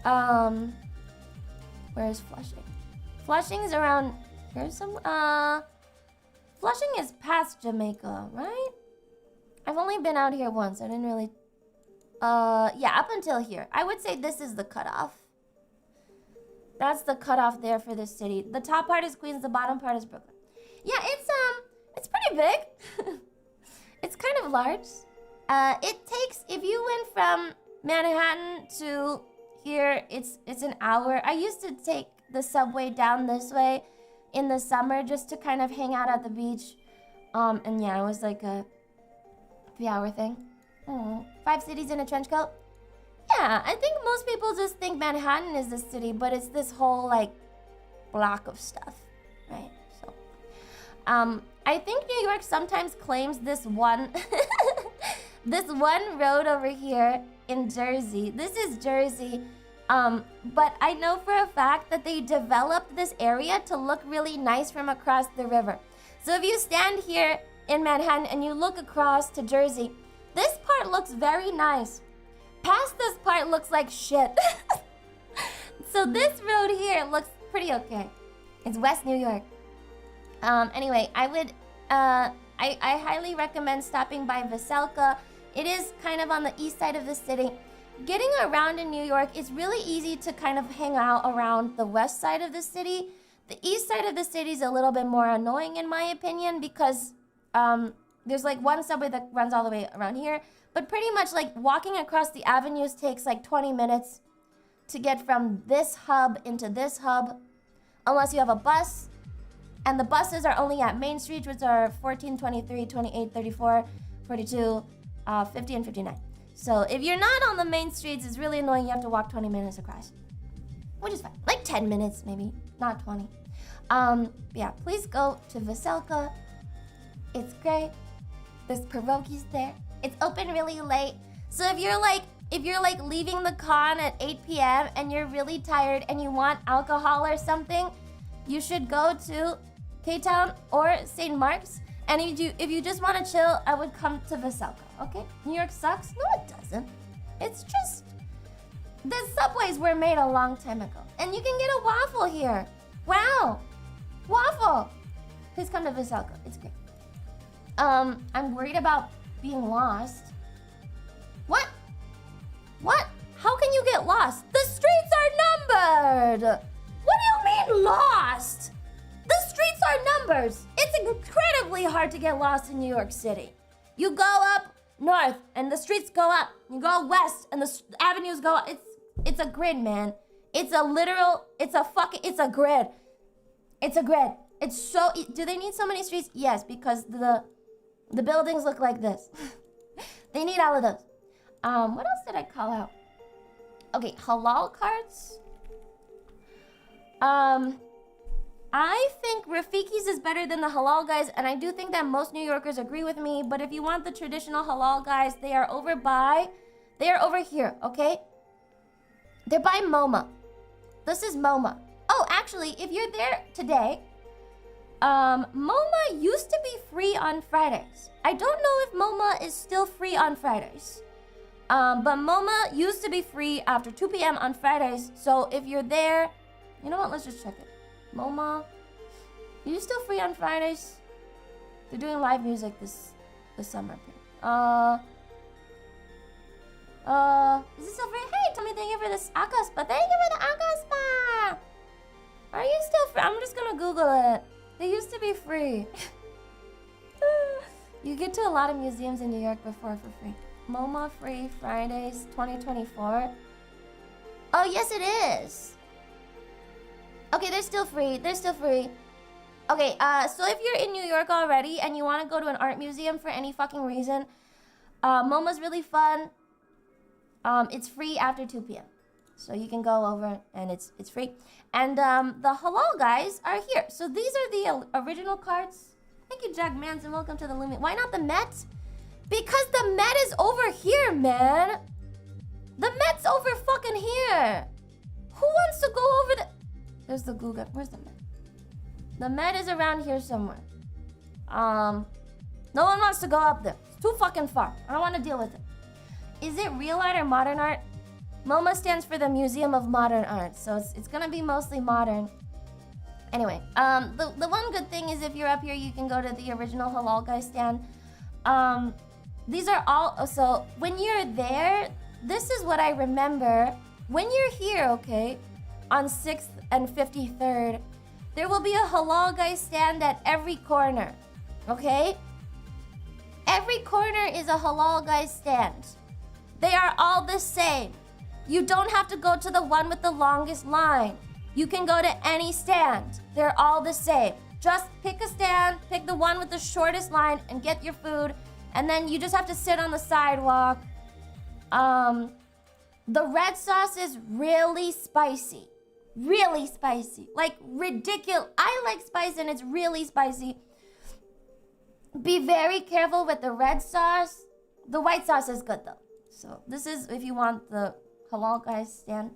S1: Where is Flushing? Flushing is around here some. Flushing is past Jamaica, right? I've only been out here once. I didn't really. Yeah, up until here. I would say this is the cutoff. That's the cutoff there for this city. The top part is Queens. The bottom part is Brooklyn. Yeah, it's pretty big. It's kind of large. It takes, if you went from Manhattan to here, it's an hour. I used to take the subway down this way in the summer just to kind of hang out at the beach. And yeah, it was like a 3-hour thing. 5 cities in a trench coat. Yeah, I think most people just think Manhattan is the city, but it's this whole like block of stuff, right? So, I think New York sometimes claims this one, this one road over here in Jersey. This is Jersey, but I know for a fact that they developed this area to look really nice from across the river. So if you stand here in Manhattan and you look across to Jersey, this part looks very nice. Past this part looks like shit. So this road here looks pretty okay. It's West New York. Anyway, I would, I highly recommend stopping by Veselka. It is kind of on the east side of the city. Getting around in New York is really easy to kind of hang out around the west side of the city. The east side of the city is a little bit more annoying in my opinion because there's like one subway that runs all the way around here. But pretty much like walking across the avenues takes like 20 minutes to get from this hub into this hub. Unless you have a bus. And the buses are only at Main Street, which are 14, 23, 28, 34, 42, 50, and 59. So if you're not on the main streets, it's really annoying. You have to walk 20 minutes across. Which is fine. Like 10 minutes maybe, not 20. Yeah, please go to Veselka. It's great. There's pierogies there. It's open really late. So if you're like leaving the con at 8 p.m. and you're really tired and you want alcohol or something, you should go to K-Town or St. Mark's. And if you just want to chill, I would come to Veselka, okay? New York sucks? No, it doesn't. It's just the subways were made a long time ago. And you can get a waffle here. Wow. Waffle. Please come to Veselka. It's great. I'm worried about being lost. What? What? How can you get lost? The streets are numbered! What do you mean lost? The streets are numbers. It's incredibly hard to get lost in New York City. You go up north and the streets go up. You go west and the avenues go up. It's a grid, man. It's a grid. It's a grid. It's so, do they need so many streets? Yes, because the buildings look like this. They need all of those. What else did I call out? Okay, halal carts. I think Rafiki's is better than the halal guys, and I do think that most New Yorkers agree with me, but if you want the traditional halal guys, they are over here, okay? They're by MoMA. This is MoMA. Oh, actually, if you're there today, MoMA used to be free on Fridays. I don't know if MoMA is still free on Fridays. But MoMA used to be free after 2 p.m. on Fridays. So if you're there, you know what? Let's just check it. MoMA, are you still free on Fridays? They're doing live music this summer. Is this still free? Hey, Tommy, thank you for this Akaspa. Thank you for the Akaspa. Are you still free? I'm just gonna Google it. They used to be free. You get to a lot of museums in New York before for free. MoMA free Fridays 2024. Oh, yes it is. Okay, they're still free. They're still free. Okay, so if you're in New York already and you want to go to an art museum for any fucking reason, MoMA's really fun. It's free after 2 p.m. So you can go over and it's free. And the halal guys are here. So these are the original carts. Thank you, Jack Manson. Welcome to the Lumi. Why not the Met? Because the Met is over here, man. The Met's over fucking here. Who wants to go over the... There's the glue gun. Where's the med? The med is around here somewhere. No one wants to go up there. It's too fucking far. I don't want to deal with it. Is it real art or modern art? MoMA stands for the Museum of Modern Art, so it's gonna be mostly modern. Anyway, the one good thing is if you're up here, you can go to the original Halal Guy stand. These are all... So, when you're there, this is what I remember. When you're here, okay, on 6th and 53rd, there will be a Halal Guy stand at every corner, okay? Every corner is a Halal Guy stand. They are all the same. You don't have to go to the one with the longest line. You can go to any stand. They're all the same. Just pick a stand, pick the one with the shortest line, and get your food. And then you just have to sit on the sidewalk. The red sauce is really spicy. Really spicy. Like, ridiculous. I like spice and it's really spicy. Be very careful with the red sauce. The white sauce is good though. So this is if you want the Halal Guys stand.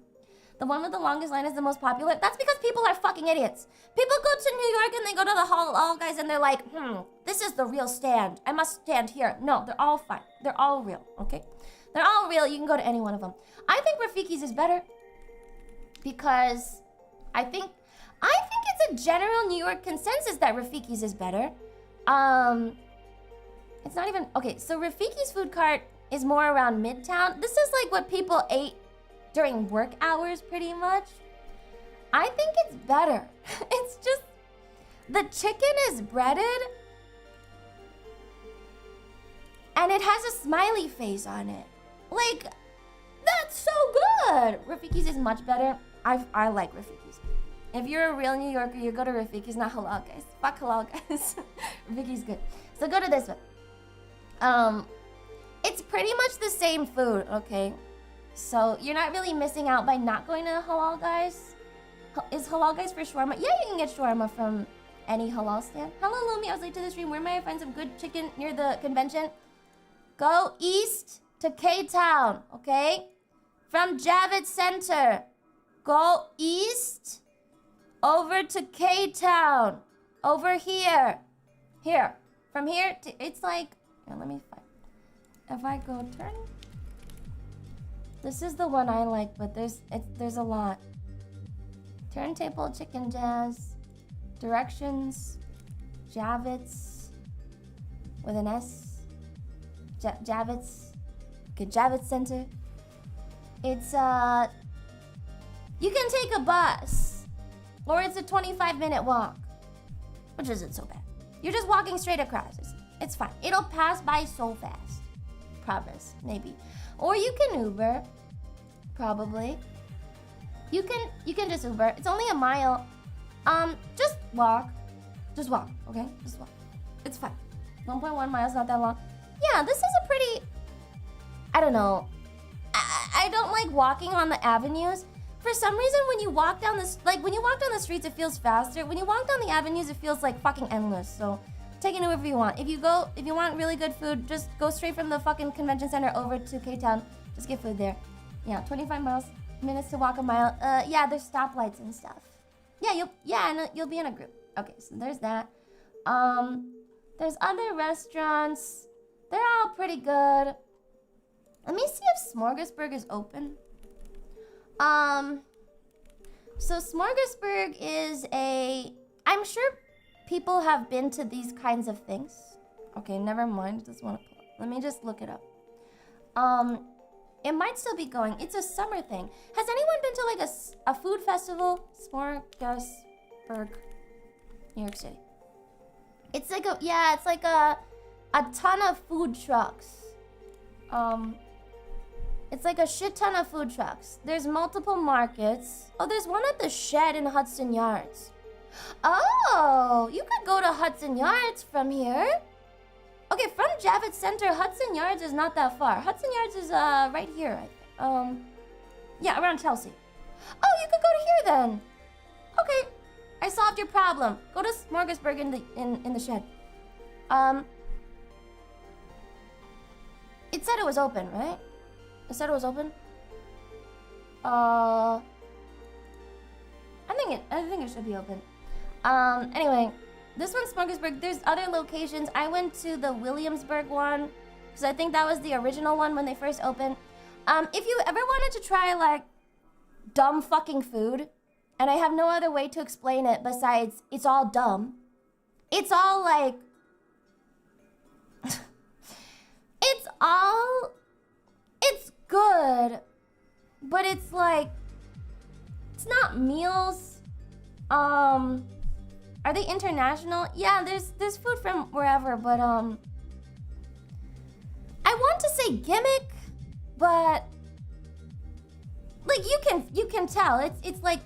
S1: The one with the longest line is the most popular. That's because people are fucking idiots. People go to New York and they go to the Halal Guys and they're like, this is the real stand. I must stand here. No, they're all fine. They're all real, okay? They're all real. You can go to any one of them. I think Rafiki's is better because I think it's a general New York consensus that Rafiki's is better. It's not even... Okay, so Rafiki's food cart is more around Midtown. This is like what people ate during work hours, pretty much. I think it's better. It's just... The chicken is breaded. And it has a smiley face on it. Like, that's so good! Rafiki's is much better. I like Rafiki's. If you're a real New Yorker, you go to Rafiki's, not Halal Guys. Fuck Halal Guys. Rafiki's good. So go to this one. It's pretty much the same food, okay? So you're not really missing out by not going to Halal Guys. Is Halal Guys for shawarma? Yeah, you can get shawarma from any halal stand. Hello, Lumi. I was late to the stream. Where may I find some good chicken near the convention? Go east to K-Town, okay? From Javits Center. Go east over to K-Town. Over here. Here. From here to... It's like... Here, let me find... If I go turn... This is the one I like, but there's a lot. Turntable Chicken Jazz. Directions. Javits. With an S. Javits. Okay, Javits Center. It's, you can take a bus. Or it's a 25-minute walk. Which isn't so bad. You're just walking straight across. It's fine. It'll pass by so fast. Promise. Maybe. Or you can Uber. Probably. You can just Uber. It's only a mile. Just walk. Just walk, okay? Just walk. It's fine. 1.1 miles, not that long. Yeah, this is a pretty... I don't know. I don't like walking on the avenues. For some reason, when you walk down this... Like, when you walk down the streets, it feels faster. When you walk down the avenues, it feels like fucking endless. So, take it wherever you want. If you want really good food, just go straight from the fucking convention center over to K-Town. Just get food there. Yeah, 25 minutes to walk a mile. Yeah, there's stoplights and stuff. Yeah, you'll be in a group. Okay, so there's that. There's other restaurants. They're all pretty good. Let me see if Smorgasburg is open. So Smorgasburg is I'm sure people have been to these kinds of things. Okay, never mind. Let me just look it up. It might still be going. It's a summer thing. Has anyone been to like a food festival? Smorgasburg, New York City. It's like a ton of food trucks. It's like a shit ton of food trucks. There's multiple markets. Oh, there's one at the Shed in Hudson Yards. Oh, you could go to Hudson Yards from here. Okay, from Javits Center, Hudson Yards is not that far. Hudson Yards is right here, I think. Yeah, around Chelsea. Oh, you could go to here then. Okay, I solved your problem. Go to Smorgasburg in the Shed. It said it was open, right? It said it was open. think it should be open. Anyway, this one's Smorgasburg. There's other locations. I went to the Williamsburg one because I think that was the original one when they first opened. If you ever wanted to try like dumb fucking food, and I have no other way to explain it besides it's all dumb. It's all like it's good, but it's like it's not meals. Are they international? Yeah, there's food from wherever, but I want to say gimmick, but like you can tell it's like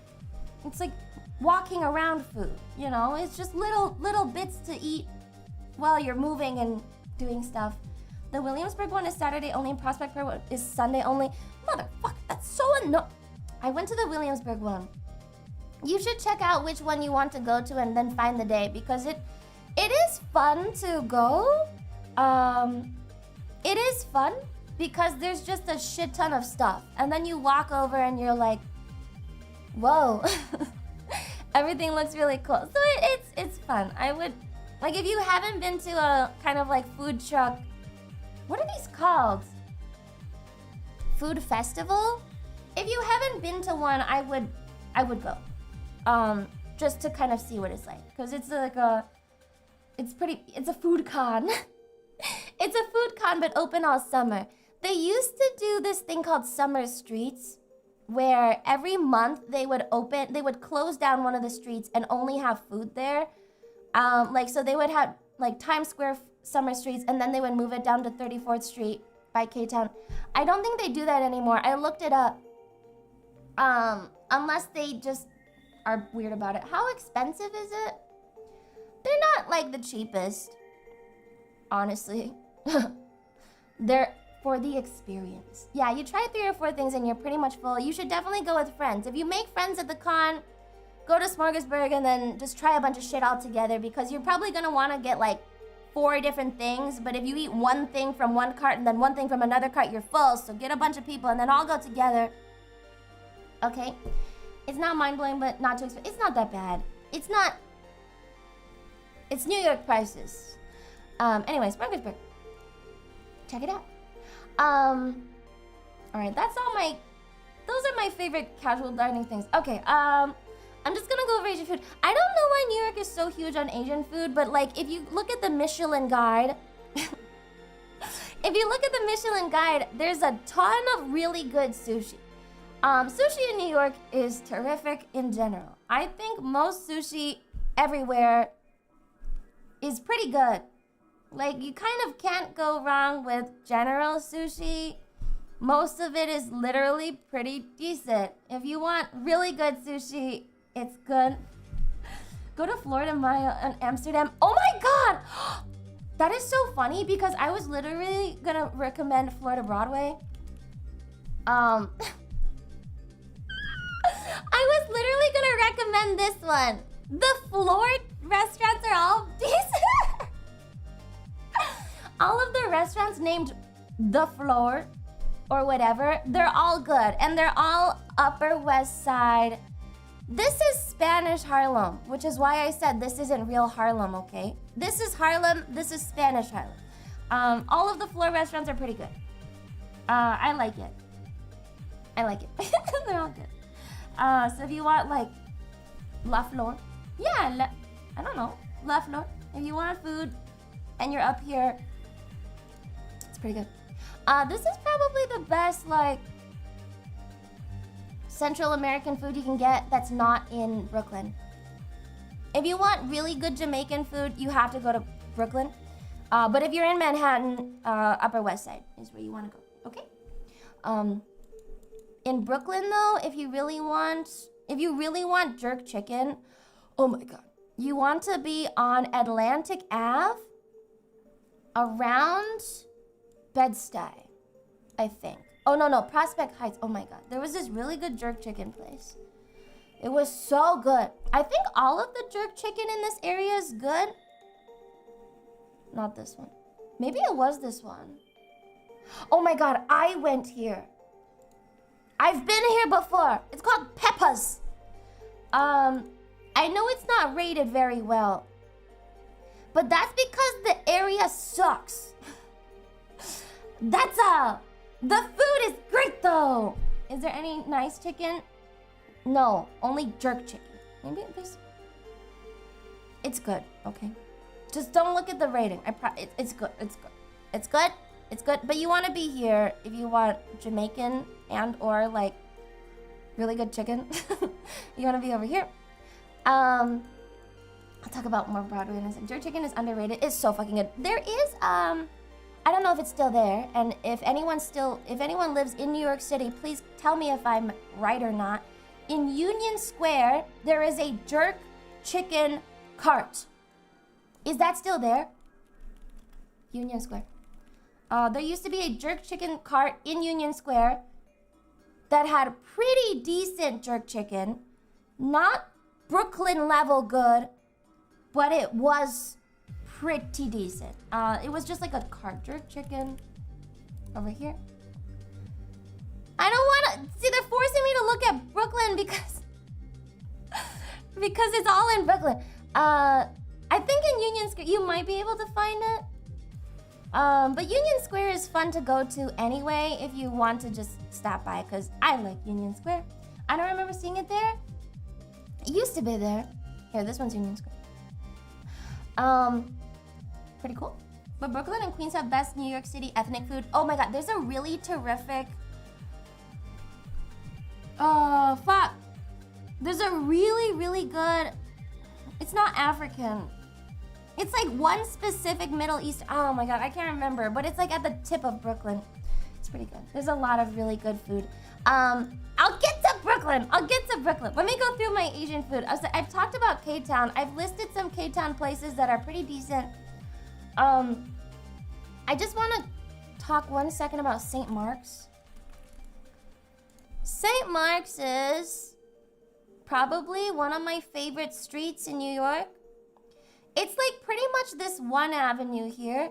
S1: walking around food, you know? It's just little bits to eat while you're moving and doing stuff. The Williamsburg one is Saturday only, and Prospect Park one is Sunday only. Motherfucker, that's so annoying. I went to the Williamsburg one. You should check out which one you want to go to and then find the day, because it is fun to go. It is fun because there's just a shit ton of stuff, and then you walk over and you're like, whoa. Everything looks really cool. So it's fun. I would, like, if you haven't been to a kind of like food truck, what are these called? Food festival? If you haven't been to one, I would go. Just to kind of see what it's like, because it's like it's a food con. It's a food con, but open all summer. They used to do this thing called Summer Streets, where every month they would close down one of the streets and only have food there. Like, so they would have like Times Square Summer Streets, and then they would move it down to 34th Street by K-Town. I don't think they do that anymore. I looked it up. Unless they just are weird about it. How expensive is it? They're not like the cheapest, honestly. They're for the experience. Yeah, you try 3 or 4 things and you're pretty much full. You should definitely go with friends. If you make friends at the con, go to Smorgasburg and then just try a bunch of shit all together, because you're probably gonna want to get like 4 different things, but if you eat one thing from one cart and then one thing from another cart, you're full. So get a bunch of people and then all go together. Okay? It's not mind-blowing, but not too expensive. It's not that bad. It's New York prices. Anyway, Smorgasburg. Check it out. Alright, those are my favorite casual dining things. Okay, I'm just gonna go over Asian food. I don't know why New York is so huge on Asian food, but like, if you look at the Michelin guide, there's a ton of really good sushi. Sushi in New York is terrific in general. I think most sushi everywhere is pretty good. Like, you kind of can't go wrong with general sushi. Most of it is literally pretty decent. If you want really good sushi, it's good. Go to Florida Maya and Amsterdam. Oh my god! That is so funny, because I was literally gonna recommend Florida Broadway. I was literally gonna recommend this one. The floor restaurants are all decent. All of the restaurants named The Floor or whatever, they're all good. And they're all Upper West Side. This is Spanish Harlem, which is why I said this isn't real Harlem, okay? This is Harlem, this is Spanish Harlem. All of the floor restaurants are pretty good. I like it. They're all good. So if you want like La Flor, yeah, I don't know, La Flor. If you want food and you're up here, it's pretty good. This is probably the best like Central American food you can get that's not in Brooklyn. If you want really good Jamaican food, you have to go to Brooklyn. But if you're in Manhattan, Upper West Side is where you want to go. Okay. In Brooklyn though, if you really want jerk chicken, oh my god, you want to be on Atlantic Ave, around Bed-Stuy, I think. Oh no, Prospect Heights. Oh my god, there was this really good jerk chicken place. It was so good. I think all of the jerk chicken in this area is good. Not this one. Maybe it was this one. Oh my god, I went here. I've been here before. It's called Peppa's. I know it's not rated very well, but that's because the area sucks. That's the food is great though. Is there any nice chicken? No, only jerk chicken. Maybe this. It's good, okay? Just don't look at the rating. It's good, it's good. It's good, it's good. But you want to be here if you want Jamaican and or like really good chicken. You want to be over here. I'll talk about more Broadway in a second. Jerk chicken is underrated. It's so fucking good. There is I don't know if it's still there, and if anyone lives in New York City, please tell me if I'm right or not. In Union Square, there is a jerk chicken cart. Is that still there? Union Square. There used to be a jerk chicken cart in Union Square that had pretty decent jerk chicken. Not Brooklyn level good, but it was pretty decent. It was just like a cart jerk chicken over here. I don't want to see. They're forcing me to look at Brooklyn because it's all in Brooklyn. I think in Union Square you might be able to find it. But Union Square is fun to go to anyway if you want to just stop by, because I like Union Square. I don't remember seeing it there. It used to be there. Here, this one's Union Square. Pretty cool. But Brooklyn and Queens have best New York City ethnic food. Oh my god, there's a really terrific... Oh, fuck. There's a really, really good... It's not African. It's like one specific Middle East... Oh my god, I can't remember. But it's like at the tip of Brooklyn. It's pretty good. There's a lot of really good food. I'll get to Brooklyn. Let me go through my Asian food. I've talked about K-Town. I've listed some K-Town places that are pretty decent. I just want to talk 1 second about St. Mark's. St. Mark's is probably one of my favorite streets in New York. It's like pretty much this one avenue here.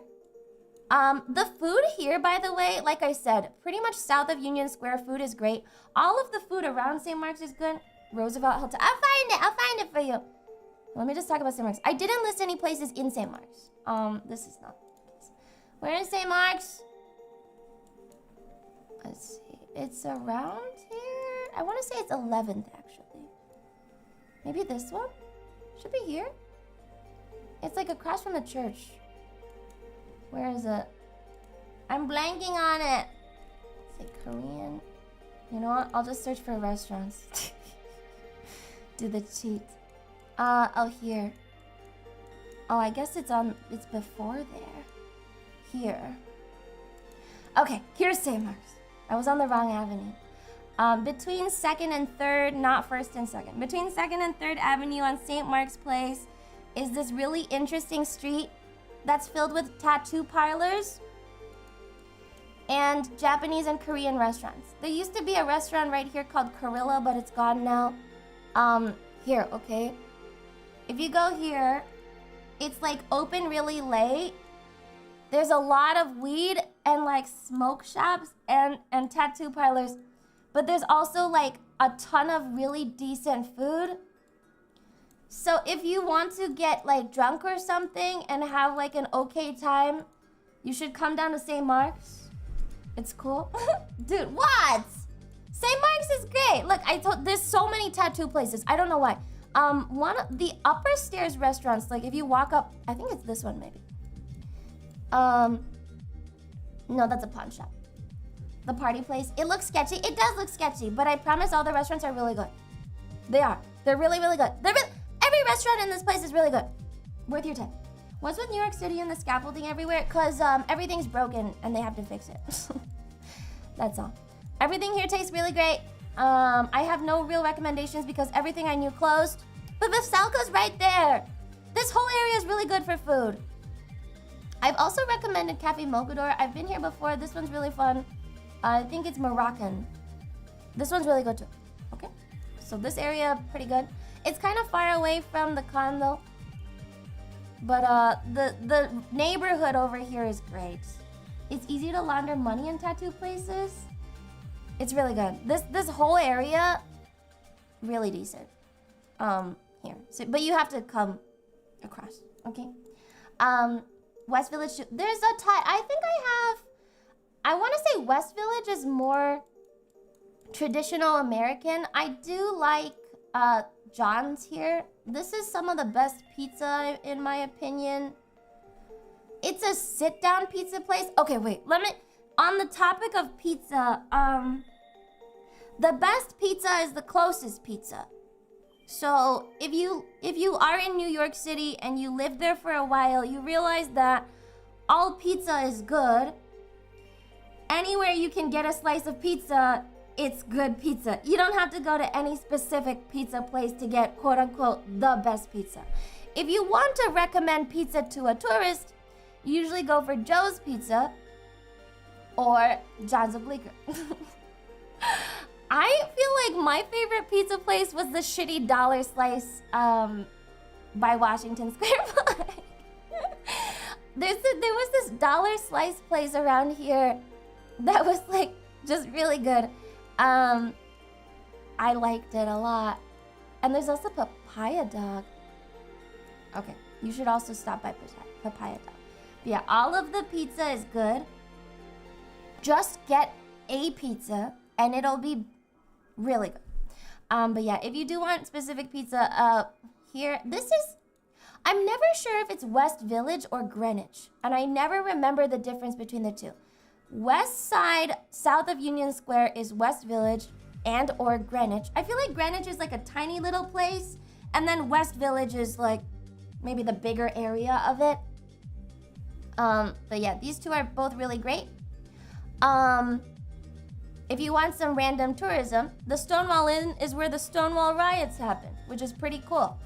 S1: The food here, by the way, like I said, pretty much south of Union Square, food is great. All of the food around St. Mark's is good. Roosevelt Hotel. I'll find it for you. Let me just talk about St. Mark's. I didn't list any places in St. Mark's. This is not the case. Where is St. Mark's? Let's see. It's around here. I want to say it's 11th, actually. Maybe this one? Should be here. It's like across from the church. Where is it? I'm blanking on it. It's like Korean. You know what? I'll just search for restaurants. Do the cheat. Oh, here. Oh, I guess it's before there. Here. Okay, here's St. Mark's. I was on the wrong avenue. Between 2nd and 3rd, not 1st and 2nd. Between 2nd and 3rd Avenue on St. Mark's Place is this really interesting street that's filled with tattoo parlors and Japanese and Korean restaurants. There used to be a restaurant right here called Gorilla, but it's gone now. Here, okay? If you go here, it's like open really late. There's a lot of weed and like smoke shops and tattoo parlors, but there's also like a ton of really decent food. So if you want to get like drunk or something and have like an okay time, you should come down to St. Mark's. It's cool. Dude, what? St. Mark's is great. Look, there's so many tattoo places. I don't know why. One of the upper stairs restaurants, like if you walk up, I think it's this one maybe. No, that's a pawn shop. The party place, it looks sketchy. It does look sketchy, but I promise all the restaurants are really good. They are. They're really, really good. Every restaurant in this place is really good. Worth your time. What's with New York City and the scaffolding everywhere? Because everything's broken and they have to fix it. That's all. Everything here tastes really great. I have no real recommendations because everything I knew closed. But Veselka's right there. This whole area is really good for food. I've also recommended Cafe Mogador. I've been here before. This one's really fun. I think it's Moroccan. This one's really good too. Okay. So this area, pretty good. It's kind of far away from the condo. But the neighborhood over here is great. It's easy to launder money in tattoo places. It's really good. This whole area, really decent. Here. So, but you have to come across, okay? West Village, there's a I want to say West Village is more traditional American. I do like John's here. This is some of the best pizza in my opinion. It's a sit-down pizza place. Okay, wait, on the topic of pizza, the best pizza is the closest pizza. So if you are in New York City and you live there for a while, you realize that all pizza is good. Anywhere you can get a slice of pizza, it's good pizza. You don't have to go to any specific pizza place to get quote-unquote the best pizza. If you want to recommend pizza to a tourist, you usually go for Joe's Pizza or John's of Bleecker. I feel like my favorite pizza place was the shitty dollar slice by Washington Square Park. There was this dollar slice place around here that was like just really good. I liked it a lot. And there's also Papaya Dog. Okay, you should also stop by Papaya Dog. But yeah, all of the pizza is good. Just get a pizza and it'll be really good. But yeah, if you do want specific pizza, here, I'm never sure if it's West Village or Greenwich, and I never remember the difference between the two. West side, south of Union Square is West Village and or Greenwich. I feel like Greenwich is like a tiny little place, and then West Village is like maybe the bigger area of it. But yeah, these two are both really great. If you want some random tourism, the Stonewall Inn is where the Stonewall riots happened, which is pretty cool.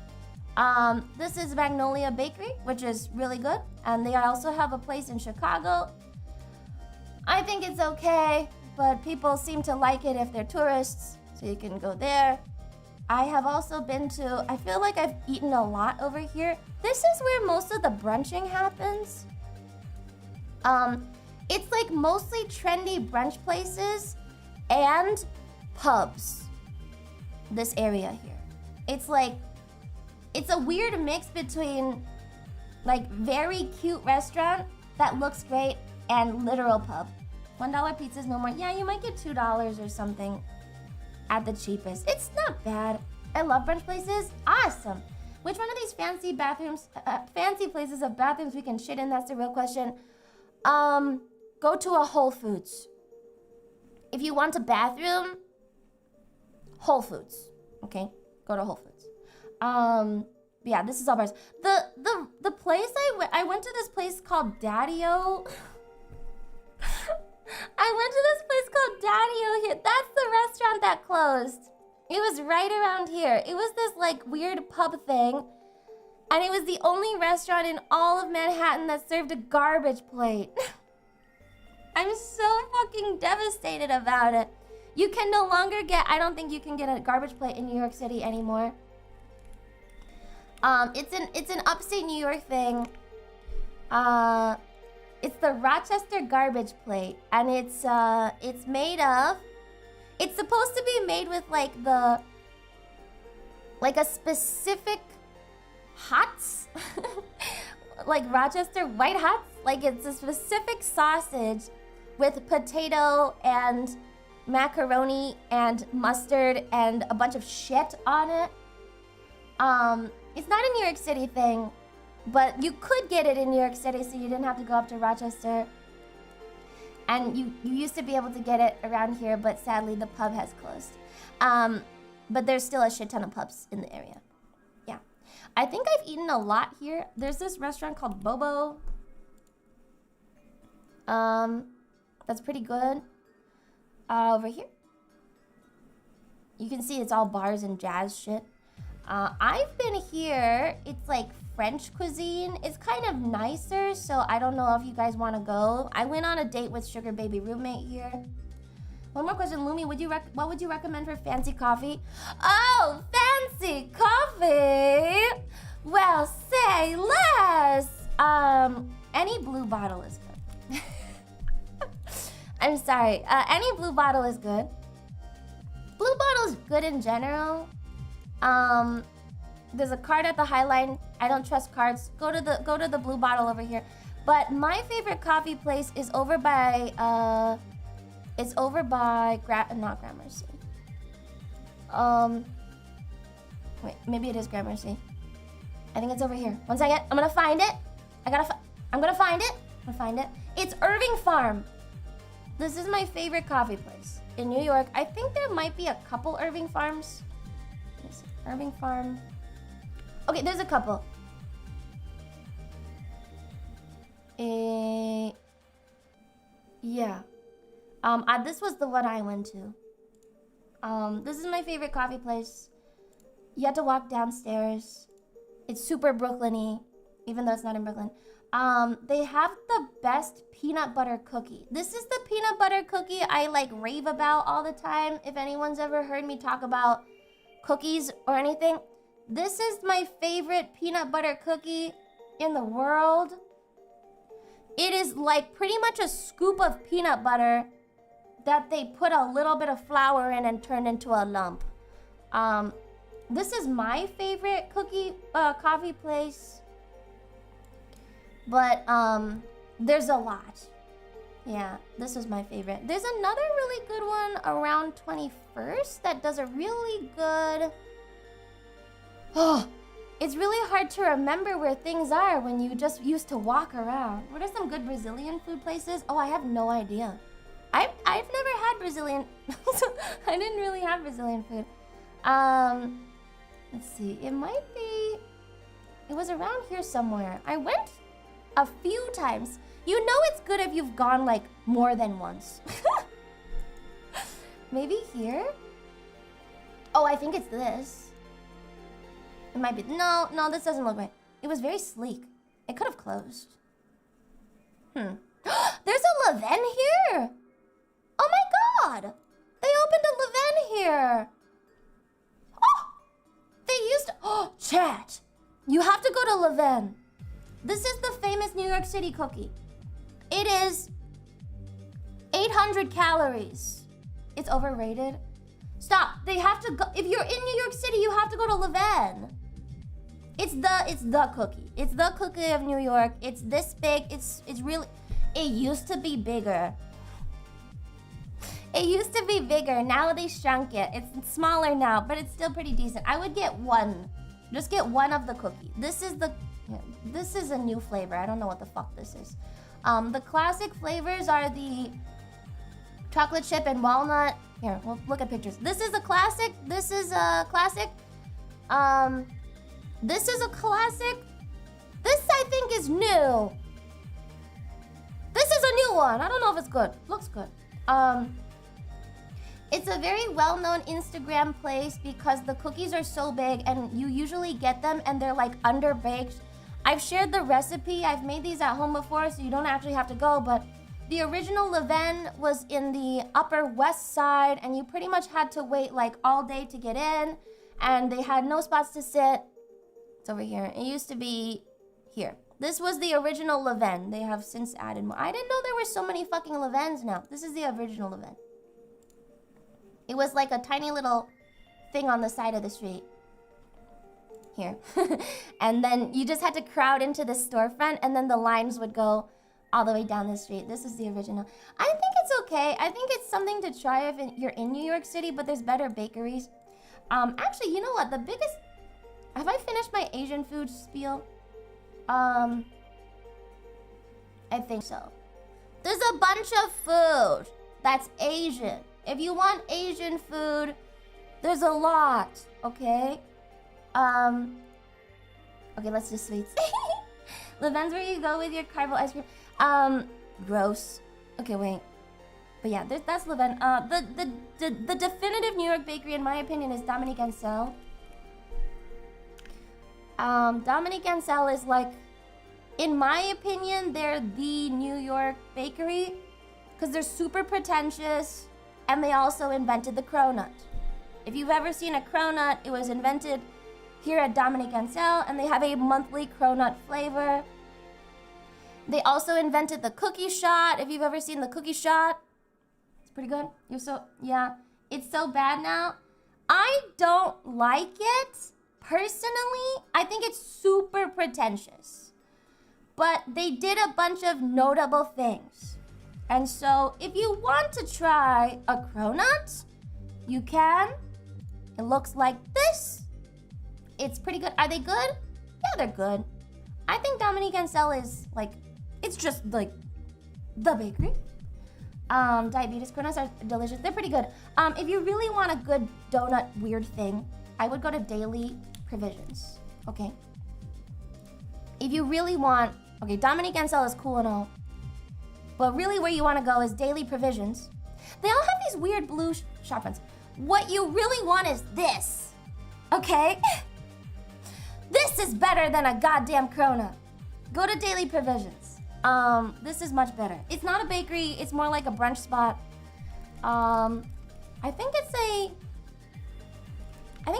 S1: This is Magnolia Bakery, which is really good. And they also have a place in Chicago. I think it's okay, but people seem to like it if they're tourists, so you can go there. I have also been to, I feel like I've eaten a lot over here. This is where most of the brunching happens. It's like mostly trendy brunch places and pubs. This area here. It's a weird mix between like very cute restaurant that looks great and literal pub. $1 pizzas no more. Yeah, you might get $2 or something at the cheapest. It's not bad. I love brunch places. Awesome. Which one of these fancy bathrooms, fancy places of bathrooms we can shit in? That's the real question. Go to a Whole Foods. If you want a bathroom, Whole Foods. Okay, go to Whole Foods. Yeah, this is all bars. The place I went to this place called Daddy-O. I went to this place called Daddy-O here. That's the restaurant that closed. It was right around here. It was this like weird pub thing. And it was the only restaurant in all of Manhattan that served a garbage plate. I'm so fucking devastated about it. You can no longer I don't think you can get a garbage plate in New York City anymore. It's an upstate New York thing. It's the Rochester garbage plate, and it's made of. It's supposed to be made with like a specific hots, like Rochester white hots. Like it's a specific sausage with potato and macaroni and mustard and a bunch of shit on it. It's not a New York City thing, but you could get it in New York City, so you didn't have to go up to Rochester. And you used to be able to get it around here, but sadly the pub has closed. But there's still a shit ton of pubs in the area. Yeah. I think I've eaten a lot here. There's this restaurant called Bobo. That's pretty good. Over here. You can see it's all bars and jazz shit. I've been here. It's like French cuisine. It's kind of nicer, so I don't know if you guys want to go. I went on a date with Sugar Baby roommate here. One more question, Lumi. What would you recommend for fancy coffee? Oh, fancy coffee! Well, say less. Any blue bottle is good. I'm sorry. Any blue bottle is good. Blue bottle is good in general. There's a card at the Highline. I don't trust cards. Go to the blue bottle over here. But my favorite coffee place is over by it's over by not Gramercy. Wait, maybe it is Gramercy. I think it's over here. One second. I'm gonna find it. I'm gonna find it. I'm gonna find it. It's Irving Farm. This is my favorite coffee place in New York. I think there might be a couple Irving Farms. Irving Farm. Okay, there's a couple. Yeah. This was the one I went to. This is my favorite coffee place. You have to walk downstairs. It's super Brooklyn-y, even though it's not in Brooklyn. They have the best peanut butter cookie. This is the peanut butter cookie I like rave about all the time. If anyone's ever heard me talk about cookies or anything, this is my favorite peanut butter cookie in the world. It is like pretty much a scoop of peanut butter that they put a little bit of flour in and turned into a lump. This is my favorite coffee place. But there's a lot. Yeah, this is my favorite. There's another really good one around 21st that does a really good... Oh, it's really hard to remember where things are when you just used to walk around. What are some good Brazilian food places? Oh, I have no idea. I've never had Brazilian... I didn't really have Brazilian food. Let's see. It might be... It was around here somewhere. I went a few times. You know it's good if you've gone like more than once. Maybe here? Oh, I think it's this. It might be. No, this doesn't look right. It was very sleek. It could have closed. There's a Lewdmi here. Oh my god. They opened a Lewdmi here. Oh, they used to... Oh, chat. You have to go to Lewdmi. This is the famous New York City cookie. It is 800 calories. It's overrated. Stop. They have to go. If you're in New York City, you have to go to Lewdmi. It's the cookie. It's the cookie of New York. It's this big. It's really... It used to be bigger. It used to be bigger. Now they shrunk it. It's smaller now, but it's still pretty decent. I would get one. Just get one of the cookie. This is a new flavor. I don't know what the fuck this is. The classic flavors are the chocolate chip and walnut. Here, we'll look at pictures. This is a classic. This is a classic. This is a classic. This I think is new. This is a new one. I don't know if it's good. Looks good. It's a very well-known Instagram place because the cookies are so big and you usually get them and they're like underbaked. I've shared the recipe. I've made these at home before, so you don't actually have to go, but the original Lewdmi was in the Upper West Side and you pretty much had to wait like all day to get in and they had no spots to sit. It's over here. It used to be here. This was the original Lewdmi. They have since added more. I didn't know there were so many fucking Lewdmis now. This is the original Lewdmi. It was like a tiny little thing on the side of the street. Here. And then you just had to crowd into the storefront and then the lines would go all the way down the street. This is the original. I think it's okay. I think it's something to try if you're in New York City, but there's better bakeries. Actually, you know what? The biggest... Have I finished my Asian food spiel? I think so. There's a bunch of food that's Asian. If you want Asian food, there's a lot, okay? Okay, let's do sweets. Lewdmi's where you go with your carbo ice cream. Gross. Okay, wait. But yeah, that's Lewdmi. The definitive New York bakery, in my opinion, is Dominique and Sel. Dominique and Sel is like, in my opinion, they're the New York bakery because they're super pretentious and they also invented the cronut. If you've ever seen a cronut, it was invented here at Dominique and Sel and they have a monthly cronut flavor. They also invented the cookie shot. If you've ever seen the cookie shot, it's pretty good. Yeah, it's so bad now. I don't like it personally, I think it's super pretentious. But they did a bunch of notable things. And so, if you want to try a cronut, you can. It looks like this. It's pretty good. Are they good? Yeah, they're good. I think Dominique and Sel is like, it's just like the bakery. Diabetes cronuts are delicious. They're pretty good. If you really want a good donut weird thing, I would go to Daily Provisions. Okay. If you really want, okay, Dominique and Sel is cool and all, but really where you want to go is Daily Provisions. They all have these weird blue shop fronts. What you really want is this. Okay? This is better than a goddamn cronut. Go to Daily Provisions. This is much better. It's not a bakery, it's more like a brunch spot. I think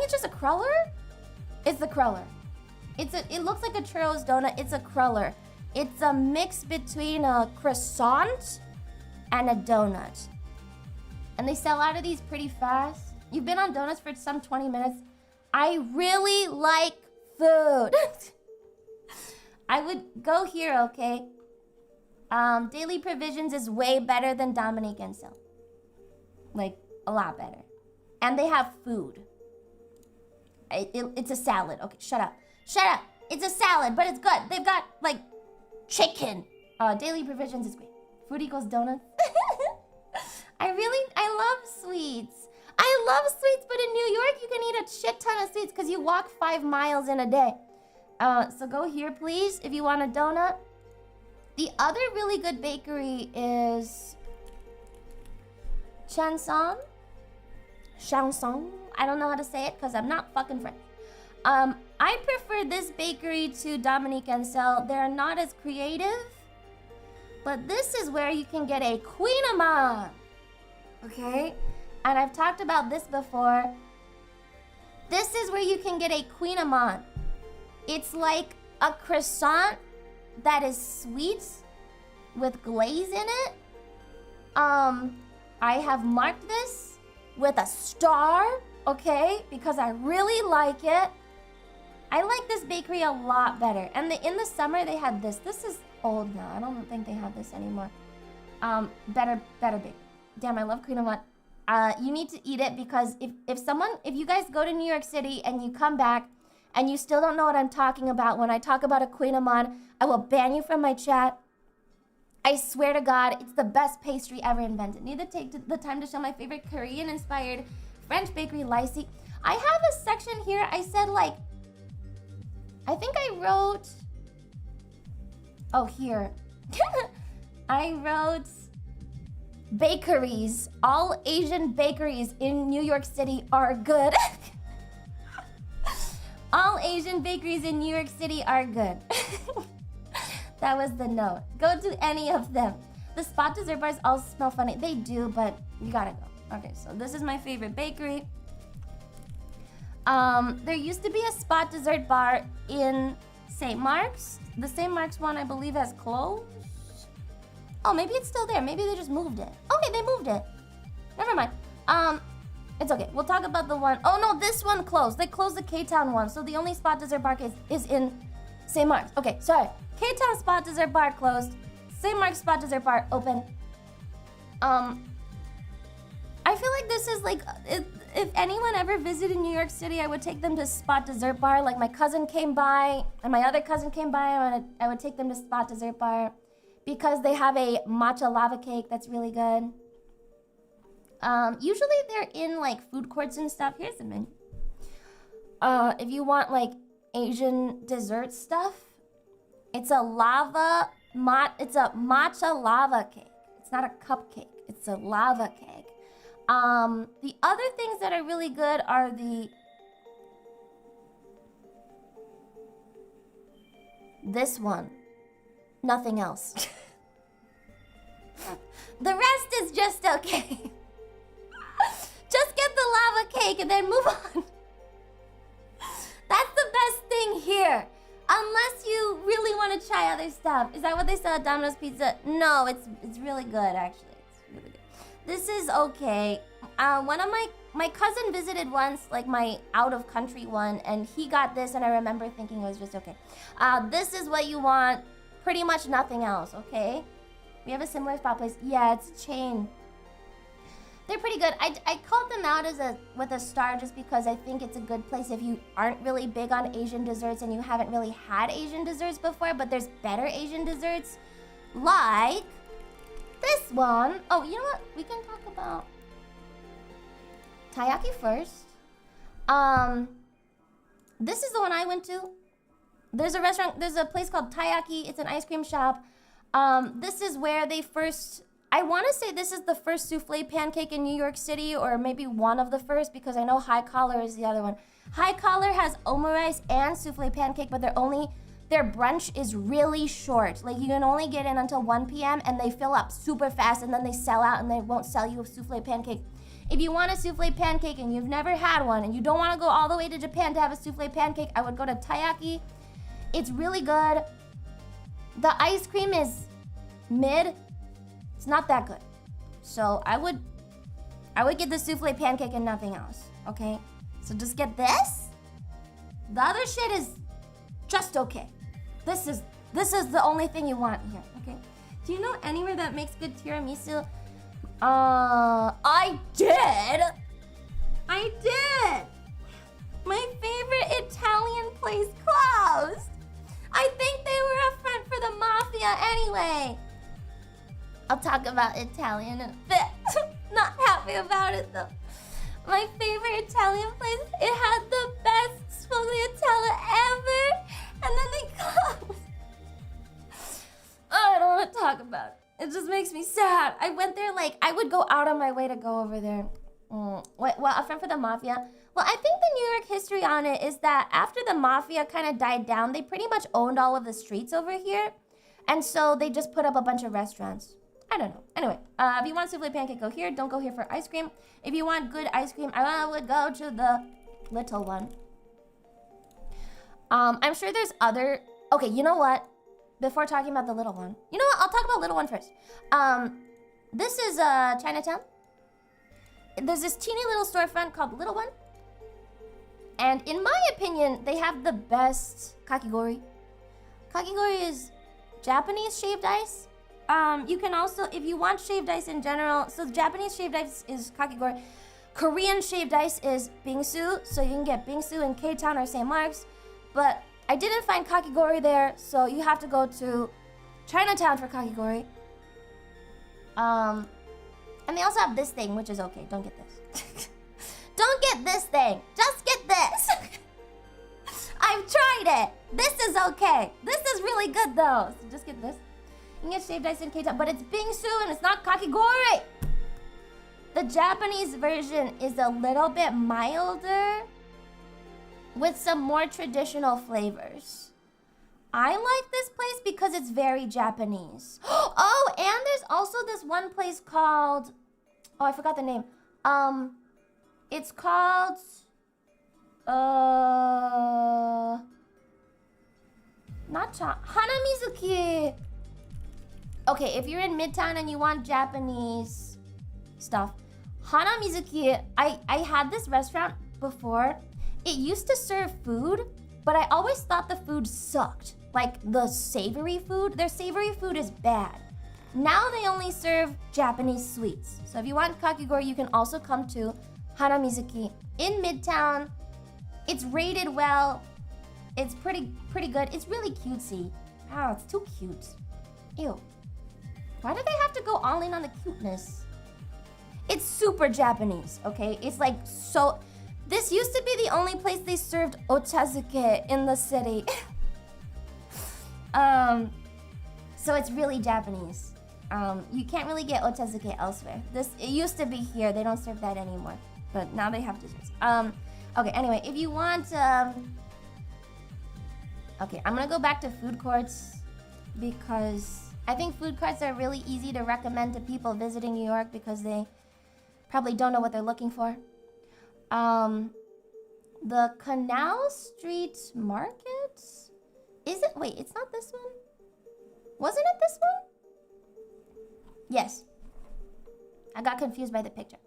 S1: it's just a cruller. It's the cruller. It looks like a churros donut. It's a cruller. It's a mix between a croissant and a donut. And they sell out of these pretty fast. You've been on donuts for some 20 minutes. I really like food. I would go here, okay? Daily Provisions is way better than Dominique and Sel. Like, a lot better. And they have food. It's a salad. Okay, shut up. Shut up. It's a salad, but it's good. They've got, like, chicken. Daily Provisions is great. Food equals donuts. I love sweets. I love sweets, but in New York, you can eat a shit ton of sweets because you walk 5 miles in a day. So go here, please, if you want a donut. The other really good bakery is Chanson. I don't know how to say it because I'm not fucking French. I prefer this bakery to Dominique and Sel. They're not as creative, but this is where you can get a Queen-a-man. Okay? And I've talked about this before. This is where you can get a Queen-a-man. It's like a croissant that is sweet with glaze in it. I have marked this with a star, okay? Because I really like it. I like this bakery a lot better. And in the summer, they had this. This is old now. I don't think they have this anymore. Better bake. Damn, I love Queen-a-man. You need to eat it because if you guys go to New York City and you come back and you still don't know what I'm talking about when I talk about a Queen-a-man, I will ban you from my chat. I swear to God, it's the best pastry ever invented. Need to take the time to show my favorite Korean-inspired French bakery, Gliese. I have a section here. I said like, I think I wrote, oh here. I wrote bakeries. All Asian bakeries in New York City are good. All Asian bakeries in New York City are good. That was the note. Go to any of them. The spot dessert bars all smell funny. They do, but you gotta go. Okay, so this is my favorite bakery. There used to be a spot dessert bar in St. Mark's. The St. Mark's one, I believe, has closed. Oh, maybe it's still there. Maybe they just moved it. Okay, they moved it. Never mind. It's okay. We'll talk about the one. Oh no, this one closed. They closed the K-Town one. So the only spot dessert bar is in St. Mark's. Okay, sorry. K-Town spot dessert bar closed. St. Mark's spot dessert bar open. I feel like this is like, if anyone ever visited New York City, I would take them to Spot Dessert Bar. Like my cousin came by and my other cousin came by, I would take them to Spot Dessert Bar because they have a matcha lava cake that's really good. Usually they're in like food courts and stuff. Here's the menu. If you want like Asian dessert stuff, it's a matcha lava cake. It's not a cupcake, it's a lava cake. The other things that are really good are this one. Nothing else. The rest is just okay. Just get the lava cake and then move on. That's the best thing here. Unless you really want to try other stuff. Is that what they sell at Domino's Pizza? No, it's really good actually. It's really good. This is okay. One of my cousin visited once, like my out-of-country one, and he got this, and I remember thinking it was just okay. This is what you want, pretty much nothing else, okay? We have a similar spot place. Yeah, it's a chain. They're pretty good. I called them out as with a star just because I think it's a good place if you aren't really big on Asian desserts and you haven't really had Asian desserts before, but there's better Asian desserts, like this one. Oh, you know what? We can talk about taiyaki first. This is the one I went to. There's a restaurant, there's a place called Taiyaki. It's an ice cream shop. This is where they first, I want to say this is the first souffle pancake in New York City, or maybe one of the first, because I know High Collar is the other one. High Collar has omurice and souffle pancake, but their brunch is really short. Like, you can only get in until 1 p.m. and they fill up super fast, and then they sell out and they won't sell you a souffle pancake. If you want a souffle pancake and you've never had one and you don't want to go all the way to Japan to have a souffle pancake, I would go to Taiyaki. It's really good. The ice cream is mid. It's not that good. So I would get the souffle pancake and nothing else, okay? So just get this. The other shit is just okay. This is the only thing you want here, okay? Do you know anywhere that makes good tiramisu? I did. My favorite Italian place closed. I think they were a front for the mafia anyway. I'll talk about Italian in a bit. Not happy about it though. My favorite Italian place, it had the best sfogliatella ever, and then they closed. Oh, I don't want to talk about it. It just makes me sad. I went there, like, I would go out on my way to go over there. Well, a friend for the mafia. Well, I think the New York history on it is that after the mafia kind of died down, they pretty much owned all of the streets over here. And so they just put up a bunch of restaurants. I don't know. Anyway, if you want souffle pancake, go here. Don't go here for ice cream. If you want good ice cream, I would go to the little one. I'm sure there's other... Okay, you know what? Before talking about the little one. You know what? I'll talk about little one first. This is Chinatown. There's this teeny little storefront called Little One. And in my opinion, they have the best kakigori. Kakigori is Japanese shaved ice. You can also, if you want shaved ice in general, so Japanese shaved ice is kakigori. Korean shaved ice is bingsu, so you can get bingsu in K-Town or St. Mark's. But I didn't find kakigori there, so you have to go to Chinatown for kakigori. And they also have this thing, which is okay. Don't get this. Don't get this thing. Just get this. I've tried it. This is okay. This is really good though. So just get this. You can get shaved ice in K-Town, but it's bingsu and it's not kakigori. The Japanese version is a little bit milder with some more traditional flavors. I like this place because it's very Japanese. Oh, and there's also this one place called... Oh, I forgot the name. It's called... Hanamizuki. Okay, if you're in Midtown and you want Japanese stuff, Hanamizuki, I had this restaurant before. It used to serve food, but I always thought the food sucked. Like the savory food, their savory food is bad. Now they only serve Japanese sweets. So if you want kakigori, you can also come to Hanamizuki in Midtown. It's rated well. It's pretty good. It's really cutesy. Oh, it's too cute. Ew. Why do they have to go all in on the cuteness? It's super Japanese, okay? It's like so... This used to be the only place they served ochazuke in the city. So it's really Japanese. You can't really get ochazuke elsewhere. It used to be here. They don't serve that anymore. But now they have desserts. Okay, anyway, if you want... Okay, I'm gonna go back to food courts because I think food courts are really easy to recommend to people visiting New York because they probably don't know what they're looking for. The Canal Street Market? Is it? Wait, it's not this one? Wasn't it this one? Yes. I got confused by the picture.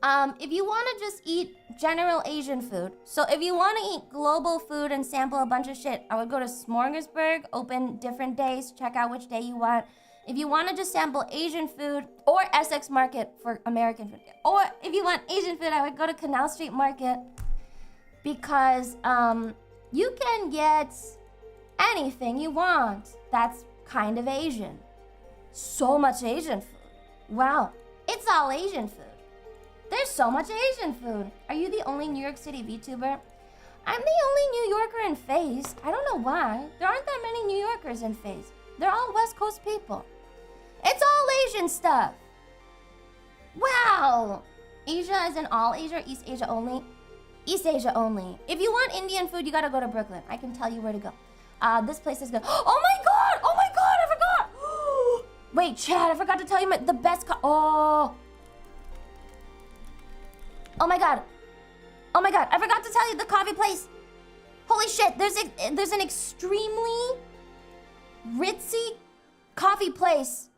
S1: If you want to just eat general Asian food, so if you want to eat global food and sample a bunch of shit, I would go to Smorgasburg, open different days, check out which day you want. If you want to just sample Asian food, or Essex Market for American food, or if you want Asian food, I would go to Canal Street Market, because you can get anything you want that's kind of Asian. So much Asian food. Wow, it's all Asian food. There's so much Asian food. Are you the only New York City VTuber? I'm the only New Yorker in FaZe. I don't know why. There aren't that many New Yorkers in FaZe. They're all West Coast people. It's all Asian stuff. Wow. Asia is in all Asia, East Asia only? East Asia only. If you want Indian food, you gotta go to Brooklyn. I can tell you where to go. This place is good. Oh my god! Oh my god, I forgot! Wait, Chad, I forgot to tell you the best Oh my god. Oh my god, I forgot to tell you the coffee place. Holy shit, there's an extremely ritzy coffee place.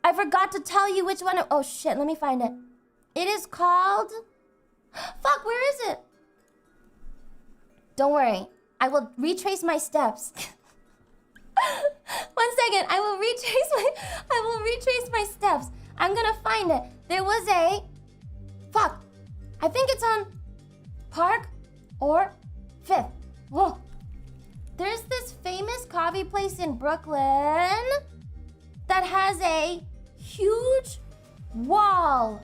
S1: I forgot to tell you which one. Oh shit, let me find it. It is called... Fuck, where is it? Don't worry, I will retrace my steps. 1 second, I will retrace my steps. I'm gonna find it. There was a... Fuck. I think it's on Park or 5th. Whoa. There's this famous coffee place in Brooklyn that has a huge wall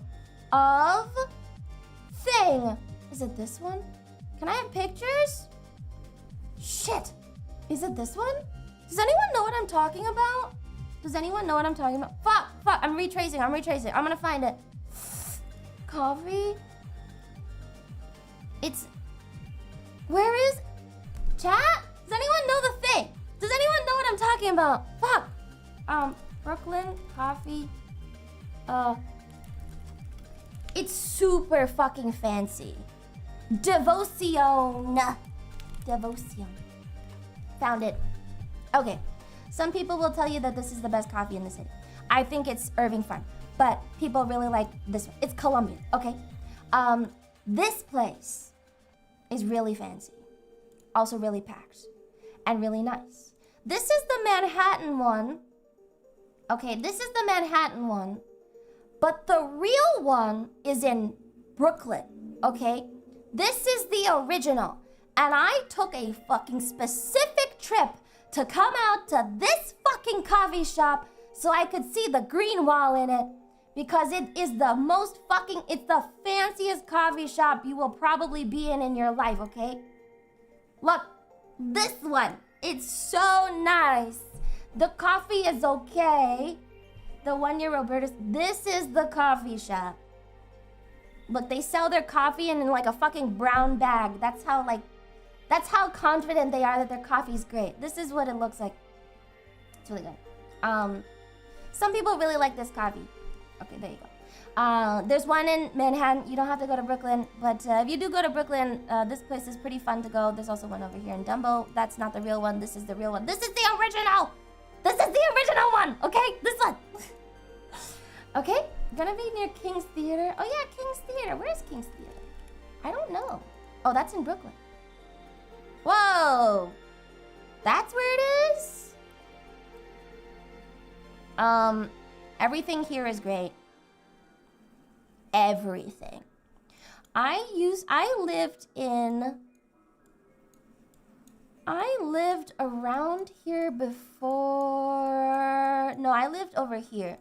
S1: of thing. Is it this one? Can I have pictures? Shit. Is it this one? Does anyone know what I'm talking about? Does anyone know what I'm talking about? Fuck. I'm retracing. I'm gonna find it. Coffee. It's... Where is... Chat? Does anyone know the thing? Does anyone know what I'm talking about? Fuck. Brooklyn coffee. It's super fucking fancy. Devotion. Found it. Okay. Some people will tell you that this is the best coffee in the city. I think it's Irving Farm, but people really like this one. It's Colombian, okay? This place is really fancy. Also really packed and really nice. This is the Manhattan one. Okay, this is the Manhattan one. But the real one is in Brooklyn, okay? This is the original. And I took a fucking specific trip to come out to this fucking coffee shop so I could see the green wall in it. Because it is the most fucking, it's the fanciest coffee shop you will probably be in your life, okay? Look, this one, it's so nice. The coffee is okay. The 1 year Roberta's, this is the coffee shop. Look, they sell their coffee in like a fucking brown bag. That's how confident they are that their coffee's great. This is what it looks like. It's really good. Some people really like this coffee. Okay, there you go. There's one in Manhattan. You don't have to go to Brooklyn, but if you do go to Brooklyn, this place is pretty fun to go. There's also one over here in Dumbo. That's not the real one. This is the real one. This is the original. This is the original one. Okay, this one. Okay, gonna be near King's Theater. Oh yeah, King's Theater. Where's King's Theater? I don't know. Oh, that's in Brooklyn. Whoa, that's where it is. Everything here is great. Everything. I lived around here before. No, I lived over here.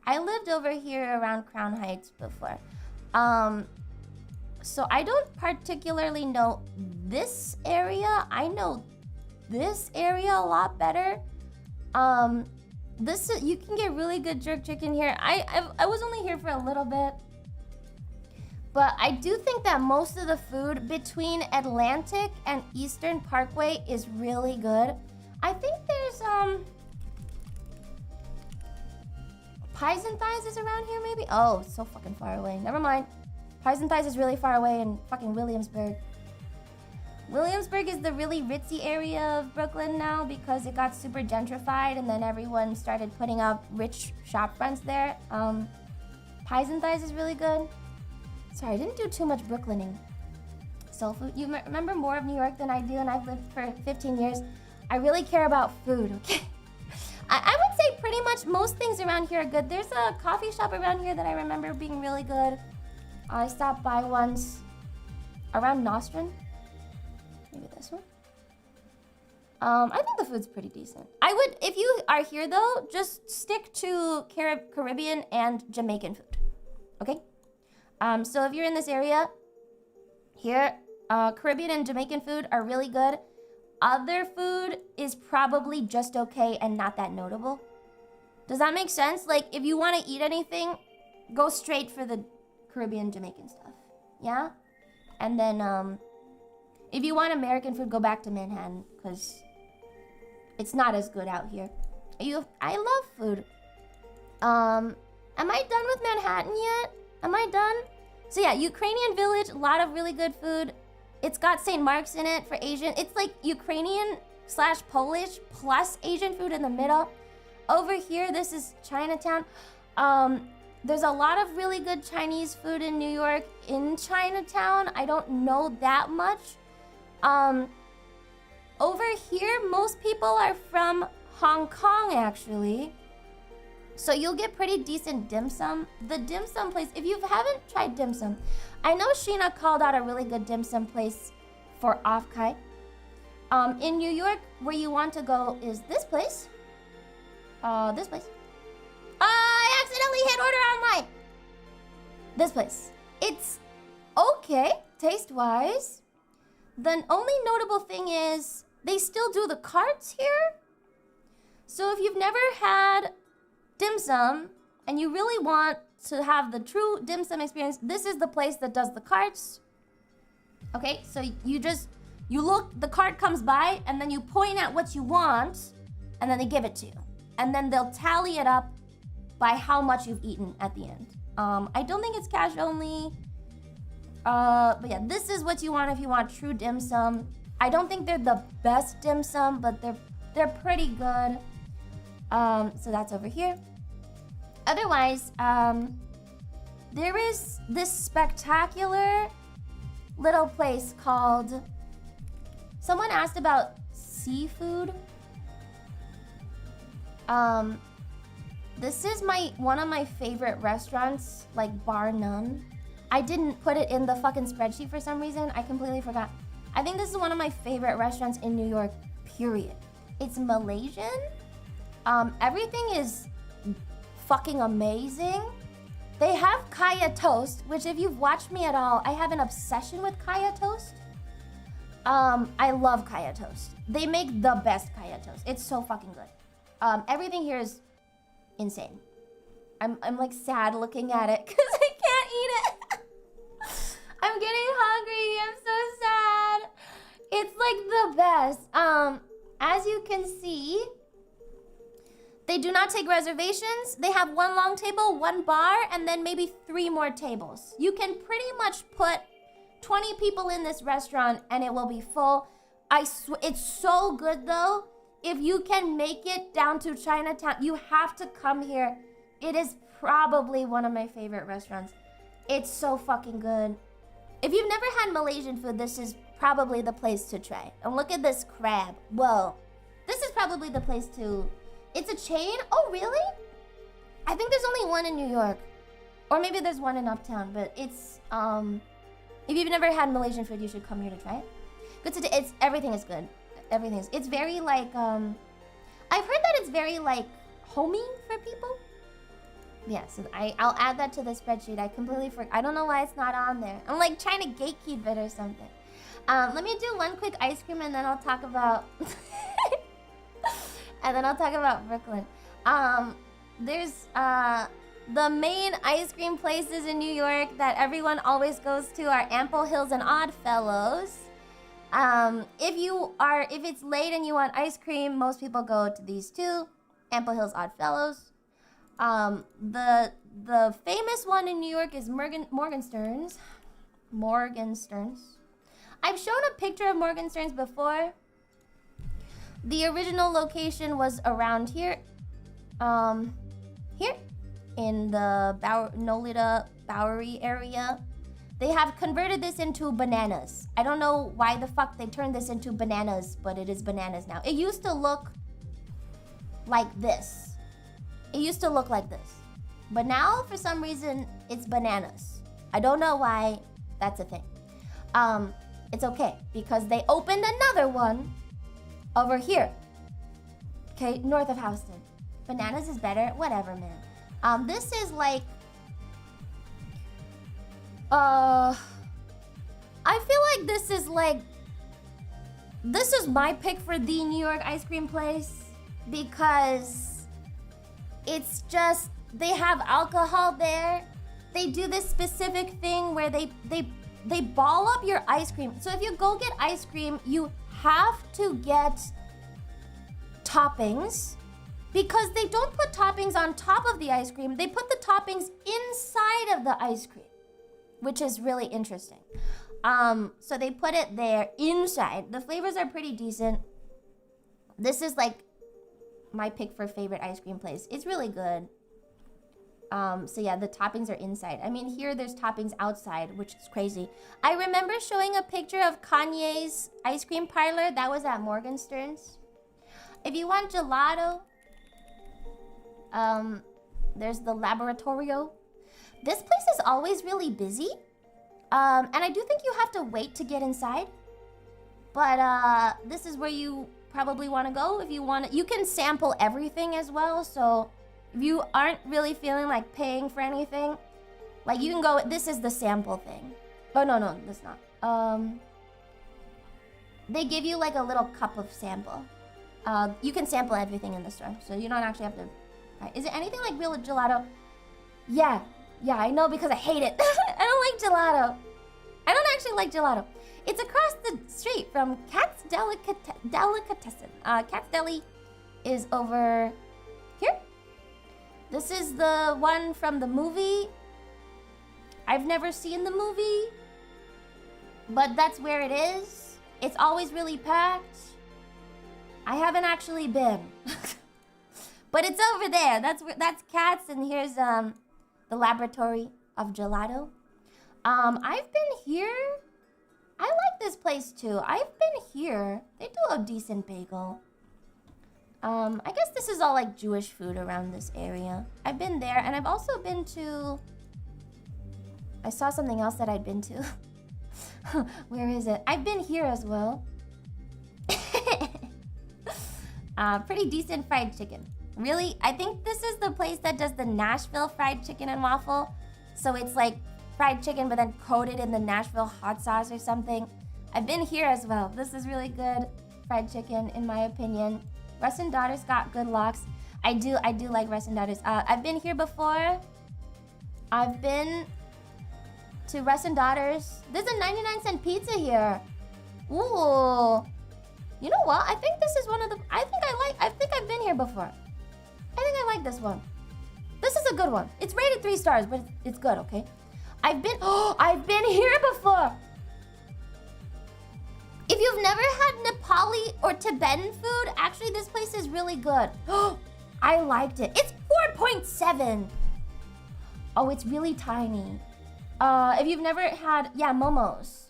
S1: I lived over here around Crown Heights before. So I don't particularly know this area. I know this area a lot better. You can get really good jerk chicken here. I was only here for a little bit. But I do think that most of the food between Atlantic and Eastern Parkway is really good. I think there's Pies and Thighs is around here maybe? Oh, it's so fucking far away. Never mind. Pies and Thighs is really far away in fucking Williamsburg. Williamsburg is the really ritzy area of Brooklyn now because it got super gentrified and then everyone started putting up rich shop fronts there. Pies and Thighs is really good. Sorry, I didn't do too much Brooklyning. Soul food. You remember more of New York than I do, and I've lived for 15 years. I really care about food, okay? I would say pretty much most things around here are good. There's a coffee shop around here that I remember being really good. I stopped by once around Nostrand. Maybe this one. I think the food's pretty decent. I would, if you are here though, just stick to Caribbean and Jamaican food, okay? So if you're in this area, here, Caribbean and Jamaican food are really good. Other food is probably just okay and not that notable. Does that make sense? Like, if you want to eat anything, go straight for the Caribbean, Jamaican stuff, yeah? And then, if you want American food, go back to Manhattan, because it's not as good out here. I love food. Am I done with Manhattan yet? Am I done? So yeah, Ukrainian village, a lot of really good food. It's got St. Mark's in it for Asian. It's like Ukrainian / Polish plus Asian food in the middle. Over here, this is Chinatown. There's a lot of really good Chinese food in New York. In Chinatown, I don't know that much. Over here, most people are from Hong Kong, actually. So you'll get pretty decent dim sum. The dim sum place, if you haven't tried dim sum, I know Sheena called out a really good dim sum place for Off Kai. In New York, where you want to go is this place. This place. I accidentally hit order online. This place. It's okay, taste-wise. The only notable thing is they still do the carts here. So if you've never had dim sum and you really want to have the true dim sum experience, this is the place that does the carts. Okay, so you look, the cart comes by and then you point at what you want and then they give it to you. And then they'll tally it up by how much you've eaten at the end. I don't think it's cash only. But yeah, this is what you want if you want true dim sum. I don't think they're the best dim sum, but they're pretty good. So that's over here. Otherwise, there is this spectacular little place called... Someone asked about seafood. This is one of my favorite restaurants, like bar none. I didn't put it in the fucking spreadsheet for some reason. I completely forgot. I think this is one of my favorite restaurants in New York, period. It's Malaysian. Everything is fucking amazing. They have kaya toast, which if you've watched me at all, I have an obsession with kaya toast. I love kaya toast. They make the best kaya toast. It's so fucking good. Everything here is insane. I'm like sad looking at it because I can't eat it. I'm getting hungry. I'm so sad. It's like the best. As you can see, they do not take reservations. They have one long table, one bar, and then maybe 3 more tables. You can pretty much put 20 people in this restaurant and it will be full. It's so good though. If you can make it down to Chinatown, you have to come here. It is probably one of my favorite restaurants. It's so fucking good. If you've never had Malaysian food, this is probably the place to try. And look at this crab. Whoa. This is probably the place to... It's a chain? Oh, really? I think there's only one in New York. Or maybe there's one in Uptown, but it's... If you've never had Malaysian food, you should come here to try it. Good to... Everything is good. Everything is... It's very like... I've heard that it's very like homey for people. Yeah, so I'll add that to the spreadsheet. I completely forgot. I don't know why it's not on there. I'm like trying to gatekeep it or something. Let me do one quick ice cream and then I'll talk about... and then I'll talk about Brooklyn. There's the main ice cream places in New York that everyone always goes to are Ample Hills and Oddfellows. If it's late and you want ice cream, most people go to these two, Ample Hills, Oddfellows. The famous one in New York is Morgenstern's. I've shown a picture of Morgenstern's before. The original location was around here. Here in the Nolita Bowery area. They have converted this into bananas. I don't know why the fuck they turned this into bananas, but it is bananas now. It used to look like this. It used to look like this. But now, for some reason, it's bananas. I don't know why that's a thing. It's okay, because they opened another one over here. Okay, north of Houston. Bananas is better, whatever, man. This is like... I feel like this is like... This is my pick for the New York ice cream place. Because it's just... They have alcohol there. They do this specific thing where they ball up your ice cream. So if you go get ice cream, you have to get toppings. Because they don't put toppings on top of the ice cream. They put the toppings inside of the ice cream. Which is really interesting. So they put it there inside. The flavors are pretty decent. This is like my pick for favorite ice cream place. It's really good. So yeah, the toppings are inside. I mean, here there's toppings outside, which is crazy. I remember showing a picture of Kanye's ice cream parlor. That was at Morgenstern's. If you want gelato, there's the Laboratorio. This place is always really busy. And I do think you have to wait to get inside. But this is where you probably want to go if you want to. You can sample everything as well, so if you aren't really feeling like paying for anything, like you can go, this is the sample thing. Oh, no, that's not. They give you like a little cup of sample. You can sample everything in the store, so you don't actually have to. Is it anything like real gelato? Yeah, I know because I hate it. I don't like gelato. I don't actually like gelato. It's across the street from Cat's Delicatessen. Cat's Deli is over here. This is the one from the movie. I've never seen the movie, but that's where it is. It's always really packed. I haven't actually been, but it's over there. That's Cat's, and here's the Laboratory of Gelato. I've been here. I like this place too. I've been here. They do a decent bagel. I guess this is all like Jewish food around this area. I've been there, and I've also been to... I saw something else that I'd been to. Where is it? I've been here as well. Pretty decent fried chicken. Really? I think this is the place that does the Nashville fried chicken and waffle. So it's like fried chicken, but then coated in the Nashville hot sauce or something. I've been here as well. This is really good fried chicken, in my opinion. Russ and Daughters got good locks. I do like Russ and Daughters. I've been here before. I've been to Russ and Daughters. There's a 99-cent pizza here. Ooh. You know what? I think this is one of the... I think I've been here before. I think I like this one. This is a good one. It's rated 3 stars, but it's good, okay? I've been here before. If you've never had Nepali or Tibetan food, actually this place is really good. I liked it. It's 4.7. Oh, it's really tiny. If you've never had, momos.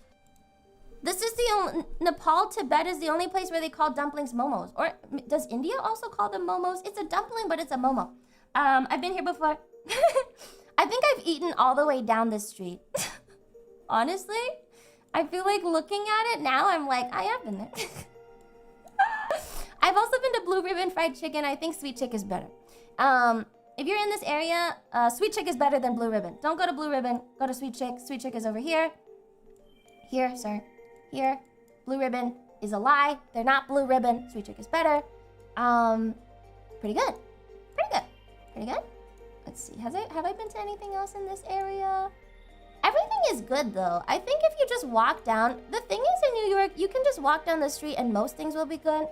S1: This is the only, Nepal, Tibet is the only place where they call dumplings momos. Or does India also call them momos? It's a dumpling, but it's a momo. I've been here before. I think I've eaten all the way down the street. Honestly, I feel like looking at it now, I'm like, I have been there. I've also been to Blue Ribbon Fried Chicken. I think Sweet Chick is better. If you're in this area, Sweet Chick is better than Blue Ribbon. Don't go to Blue Ribbon, go to Sweet Chick. Sweet Chick is over here. Here, sorry. Here. Blue Ribbon is a lie. They're not Blue Ribbon. Sweet Chick is better. Pretty good. Pretty good. Let's see. Have I been to anything else in this area? Everything is good though. I think if you just walk down, the thing is in New York, you can just walk down the street and most things will be good.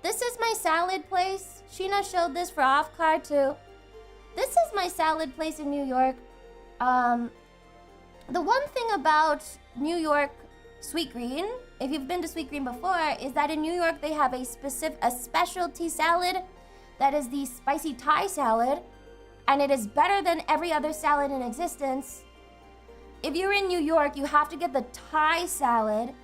S1: This is my salad place. Sheena showed this for off card too. This is my salad place in New York. The one thing about New York Sweet Green, if you've been to Sweet Green before, is that in New York they have a specialty salad that is the spicy Thai salad, and it is better than every other salad in existence. if you're in New York, you have to get the Thai salad.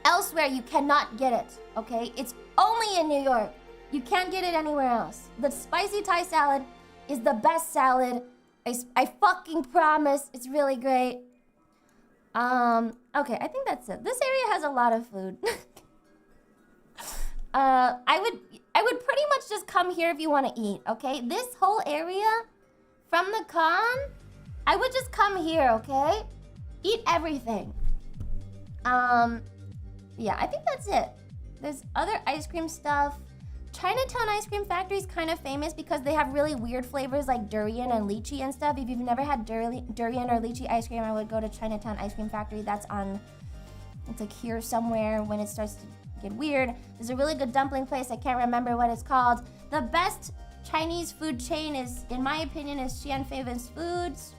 S1: Elsewhere, you cannot get it, okay? It's only in New York. You can't get it anywhere else. The spicy Thai salad is the best salad. I fucking promise. It's really great. Okay, I think that's it. This area has a lot of food. I would pretty much just come here if you want to eat, okay? This whole area from the con, I would just come here, okay? Eat everything. Yeah, I think that's it. There's other ice cream stuff. Chinatown Ice Cream Factory is kind of famous because they have really weird flavors like durian and lychee and stuff. If you've never had durian or lychee ice cream, I would go to Chinatown Ice Cream Factory. That's on, it's like here somewhere when it starts to get weird. There's a really good dumpling place. I can't remember what it's called. The best Chinese food chain is, in my opinion, is Xian Famous Foods.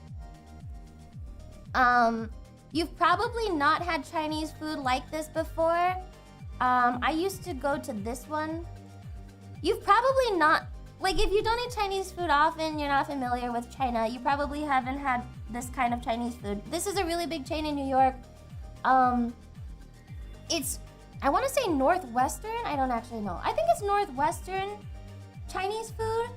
S1: You've probably not had Chinese food like this before. I used to go to this one. You've probably not, like if you don't eat Chinese food often, you're not familiar with China, you probably haven't had this kind of Chinese food. This is a really big chain in New York. It's, I want to say Northwestern, I don't actually know. I think it's Northwestern Chinese food.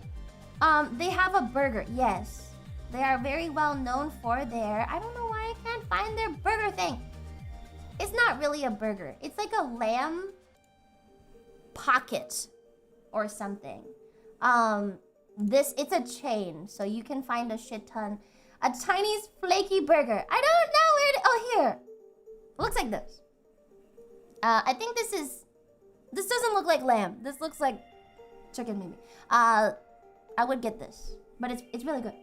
S1: They have a burger, yes. They are very well known for their, I don't know why I can't find their burger thing. It's not really a burger. It's like a lamb pocket or something. It's a chain, so you can find a shit ton. A Chinese flaky burger. I don't know where it, oh here. It looks like this. I think this doesn't look like lamb. This looks like chicken maybe. I would get this, but it's really good.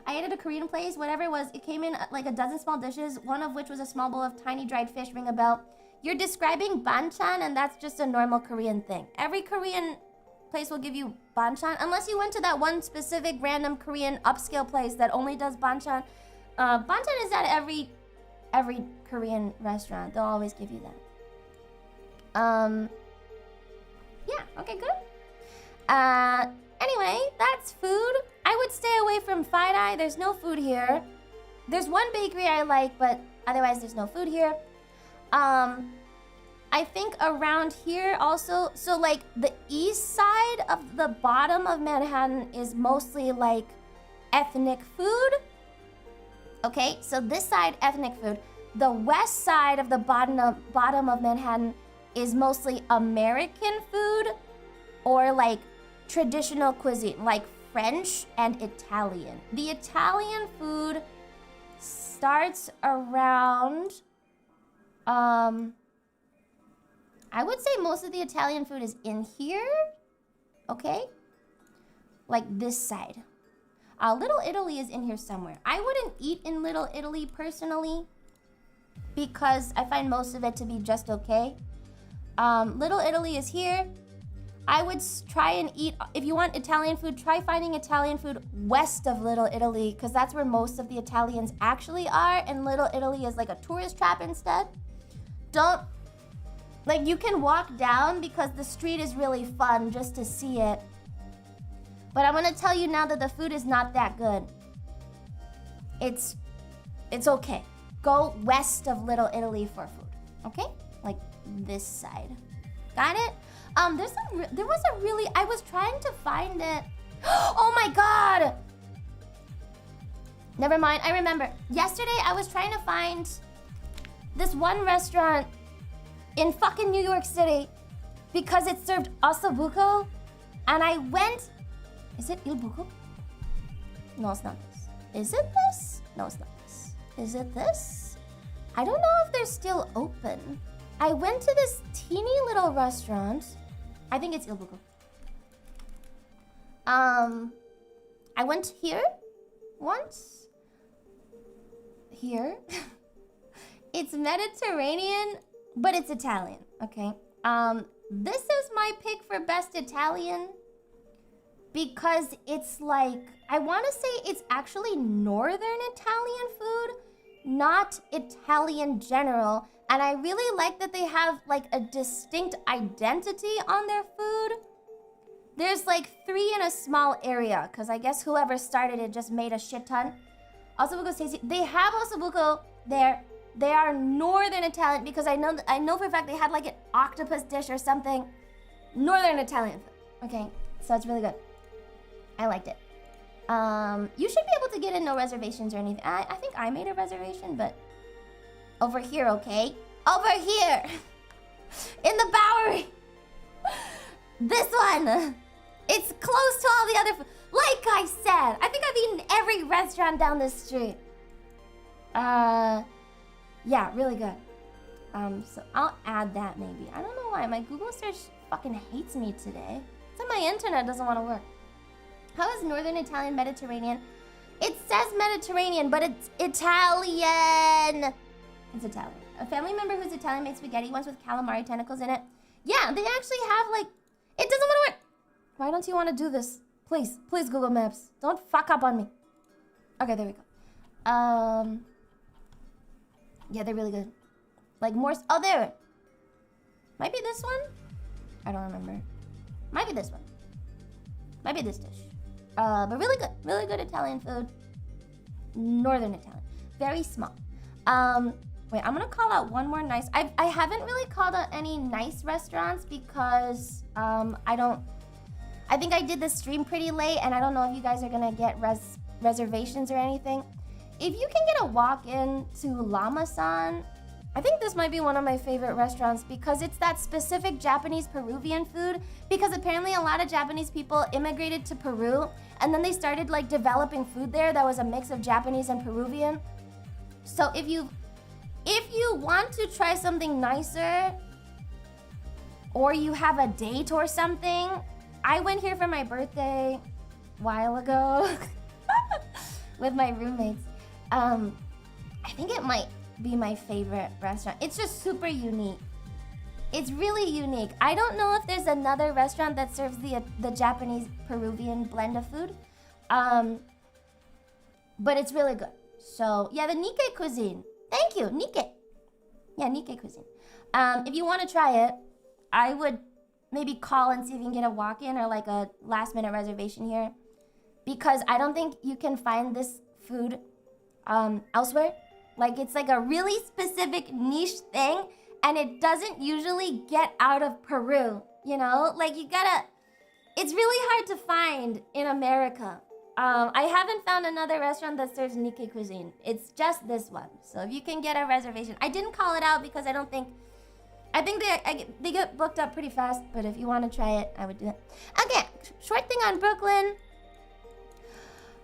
S1: I ate at a Korean place, whatever it was, it came in like a dozen small dishes, one of which was a small bowl of tiny dried fish, ring a bell. You're describing banchan, and that's just a normal Korean thing. Every Korean place will give you banchan, unless you went to that one specific random Korean upscale place that only does banchan. Banchan is at every Korean restaurant. They'll always give you that. Yeah, okay, good. Anyway, that's food. I would stay away from Fide Eye. There's no food here. There's one bakery I like, but otherwise there's no food here. I think around here also, so like the east side of the bottom of Manhattan is mostly like ethnic food. Okay, so this side, ethnic food. The west side of the bottom of Manhattan is mostly American food or like traditional cuisine, like French and Italian. The Italian food starts around, I would say most of the Italian food is in here, okay? Like this side. Little Italy is in here somewhere. I wouldn't eat in Little Italy personally because I find most of it to be just okay. Little Italy is here. I would try and eat, if you want Italian food, try finding Italian food west of Little Italy because that's where most of the Italians actually are, and Little Italy is like a tourist trap instead. Don't, like you can walk down because the street is really fun just to see it. But I'm gonna tell you now that the food is not that good. It's okay. Go west of Little Italy for food, okay? Like this side. Got it? There was a really, I was trying to find it. Oh my god! Never mind, I remember. Yesterday, I was trying to find this one restaurant in fucking New York City because it served ossobuco, and I went, is it il buco? No, it's not this. Is it this? No, it's not this. Is it this? I don't know if they're still open. I went to this teeny little restaurant. I think it's il buco. I went here once. Here. It's Mediterranean, but it's Italian, okay? This is my pick for best Italian because it's like, I want to say it's actually Northern Italian food, not Italian general. And I really like that they have like a distinct identity on their food. There's like 3 in a small area because I guess whoever started it just made a shit ton. Ossobuco's tasty. They have ossobuco there. They are Northern Italian because I know for a fact they had like an octopus dish or something. Northern Italian food. Okay, so it's really good. I liked it. You should be able to get in no reservations or anything. I think I made a reservation, but over here, okay? Over here! In the Bowery! This one! It's close to all the other food. Like I said, I think I've eaten every restaurant down this street. Yeah, really good. So I'll add that maybe. I don't know why, my Google search fucking hates me today. It's on my internet, doesn't want to work. How is Northern Italian Mediterranean? It says Mediterranean, but it's Italian. It's Italian. A family member who's Italian made spaghetti once with calamari tentacles in it. Yeah, they actually have like, it doesn't want to work. Why don't you want to do this? Please, please Google Maps. Don't fuck up on me. Okay, there we go. Yeah, they're really good. Like more, oh there. Might be this one? I don't remember. Might be this one. Might be this dish. But really good Italian food. Northern Italian. Very small. Wait, I'm gonna call out one more nice. I haven't really called out any nice restaurants because I think I did the stream pretty late and I don't know if you guys are gonna get reservations or anything. If you can get a walk-in to Lama-san, I think this might be one of my favorite restaurants because it's that specific Japanese Peruvian food, because apparently a lot of Japanese people immigrated to Peru and then they started like developing food there that was a mix of Japanese and Peruvian. So if you want to try something nicer or you have a date or something, I went here for my birthday a while ago with my roommates. I think it might be my favorite restaurant. It's just super unique. It's really unique. I don't know if there's another restaurant that serves the Japanese Peruvian blend of food. But it's really good. So yeah, the Nikkei cuisine. Thank you, Nikkei. Yeah, Nikkei cuisine. If you want to try it, I would maybe call and see if you can get a walk-in or like a last-minute reservation here, because I don't think you can find this food elsewhere. Like it's like a really specific niche thing and it doesn't usually get out of Peru, you know? Like it's really hard to find in America. I haven't found another restaurant that serves Nikkei cuisine. It's just this one. So if you can get a reservation, I didn't call it out because I think they get booked up pretty fast, but if you want to try it, I would do it. Okay, short thing on Brooklyn.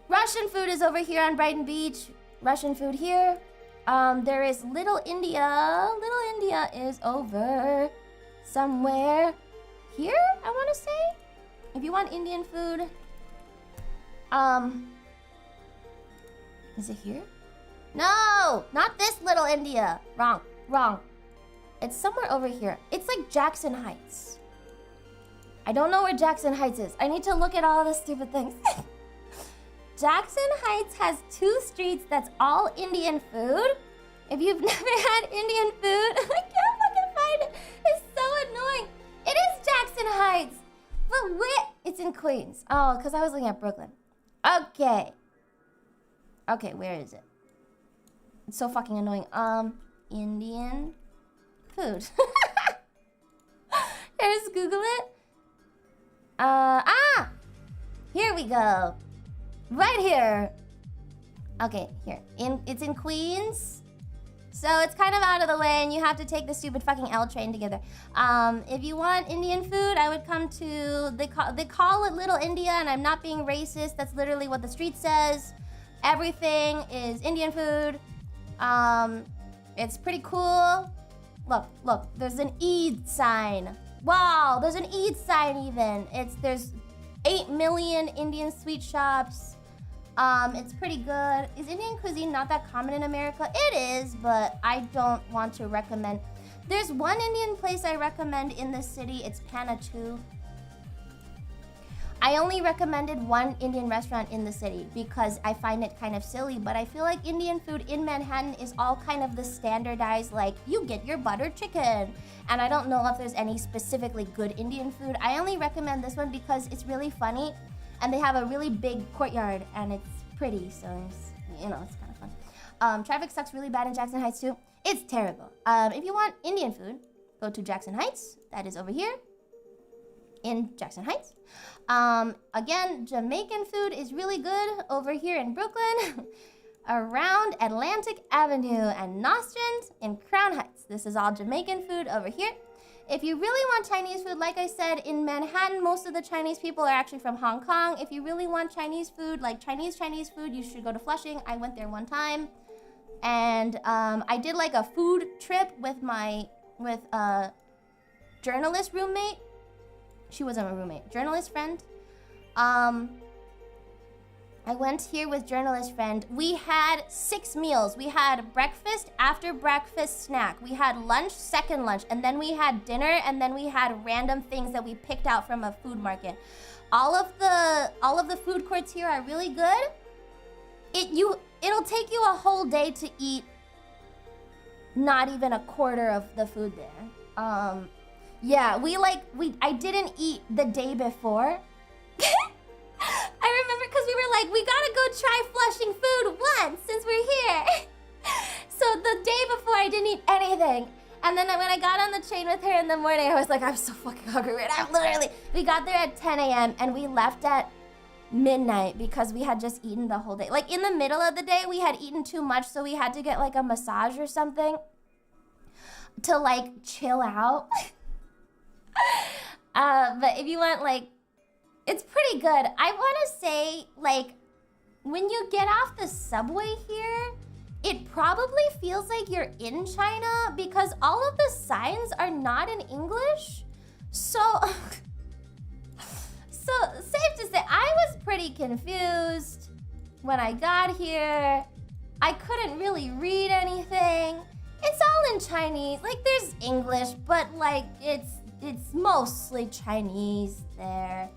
S1: Russian food is over here on Brighton Beach. Russian food here. There is Little India. Little India is over somewhere here, I want to say. If you want Indian food. Is it here? No, not this Little India. Wrong. It's somewhere over here. It's like Jackson Heights. I don't know where Jackson Heights is. I need to look at all the stupid things. Jackson Heights has 2 streets that's all Indian food. If you've never had Indian food, I can't fucking find it. It's so annoying. It is Jackson Heights. But where? It's in Queens. Oh, because I was looking at Brooklyn. Okay. Okay, where is it? It's so fucking annoying. Indian food. Here's Google it. Here we go. Right here. Okay, here. It's in Queens. So it's kind of out of the way and you have to take the stupid fucking L train together. If you want Indian food, I would come to, they call it Little India, and I'm not being racist. That's literally what the street says. Everything is Indian food. It's pretty cool. Look, there's an Eid sign. Wow, there's an Eid sign even. There's 8 million Indian sweet shops. It's pretty good. Is Indian cuisine not that common in America? It is, but I don't want to recommend. There's one Indian place I recommend in this city. It's Pana 2. I only recommended one Indian restaurant in the city because I find it kind of silly, but I feel like Indian food in Manhattan is all kind of the standardized, like, you get your butter chicken. And I don't know if there's any specifically good Indian food. I only recommend this one because it's really funny and they have a really big courtyard and pretty, so it's, you know, it's kind of fun. Traffic sucks really bad in Jackson Heights too. It's terrible. If you want Indian food, go to Jackson Heights. That is over here in Jackson Heights. Again, Jamaican food is really good over here in Brooklyn. Around Atlantic Avenue and Nostrand in Crown Heights. This is all Jamaican food over here. If you really want Chinese food, like I said, in Manhattan, most of the Chinese people are actually from Hong Kong. If you really want Chinese food, like Chinese food, you should go to Flushing. I went there one time. And I did like a food trip with a journalist roommate. She wasn't a roommate, journalist friend. I went here with journalist friend. We had 6 meals. We had breakfast, after breakfast snack. We had lunch, second lunch, and then we had dinner, and then we had random things that we picked out from a food market. All of the food courts here are really good. It'll take you a whole day to eat not even a quarter of the food there. Yeah, I didn't eat the day before. I remember because we were like, we gotta go try Flushing food once since we're here. So the day before I didn't eat anything. And then when I got on the train with her in the morning, I was like, I'm so fucking hungry right now. We got there at 10 a.m. and we left at midnight because we had just eaten the whole day. Like in the middle of the day, we had eaten too much, so we had to get like a massage or something to like chill out. But if you want like, it's pretty good. I want to say, like, when you get off the subway here, it probably feels like you're in China because all of the signs are not in English. So, safe to say, I was pretty confused when I got here. I couldn't really read anything. It's all in Chinese. Like, there's English, but, like, it's mostly Chinese there.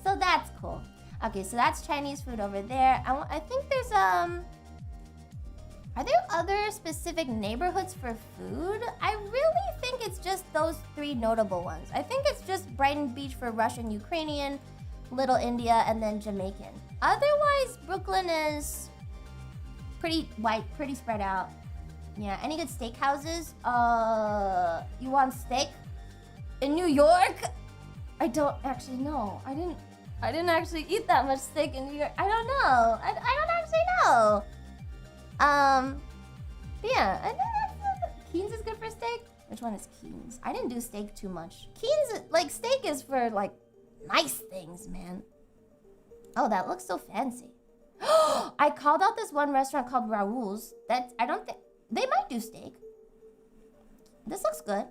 S1: So that's cool. Okay, so that's Chinese food over there. I think there's, are there other specific neighborhoods for food? I really think it's just those 3 notable ones. I think it's just Brighton Beach for Russian, Ukrainian, Little India, and then Jamaican. Otherwise, Brooklyn is pretty white, pretty spread out. Yeah, any good steakhouses? You want steak? In New York? I don't actually know. I didn't actually eat that much steak in New York. I don't know. I don't actually know. Yeah, I think Keen's is good for steak. Which one is Keen's? I didn't do steak too much. Keen's, like, steak is for, like, nice things, man. Oh, that looks so fancy. I called out this one restaurant called Raoul's. I don't think, they might do steak. This looks good.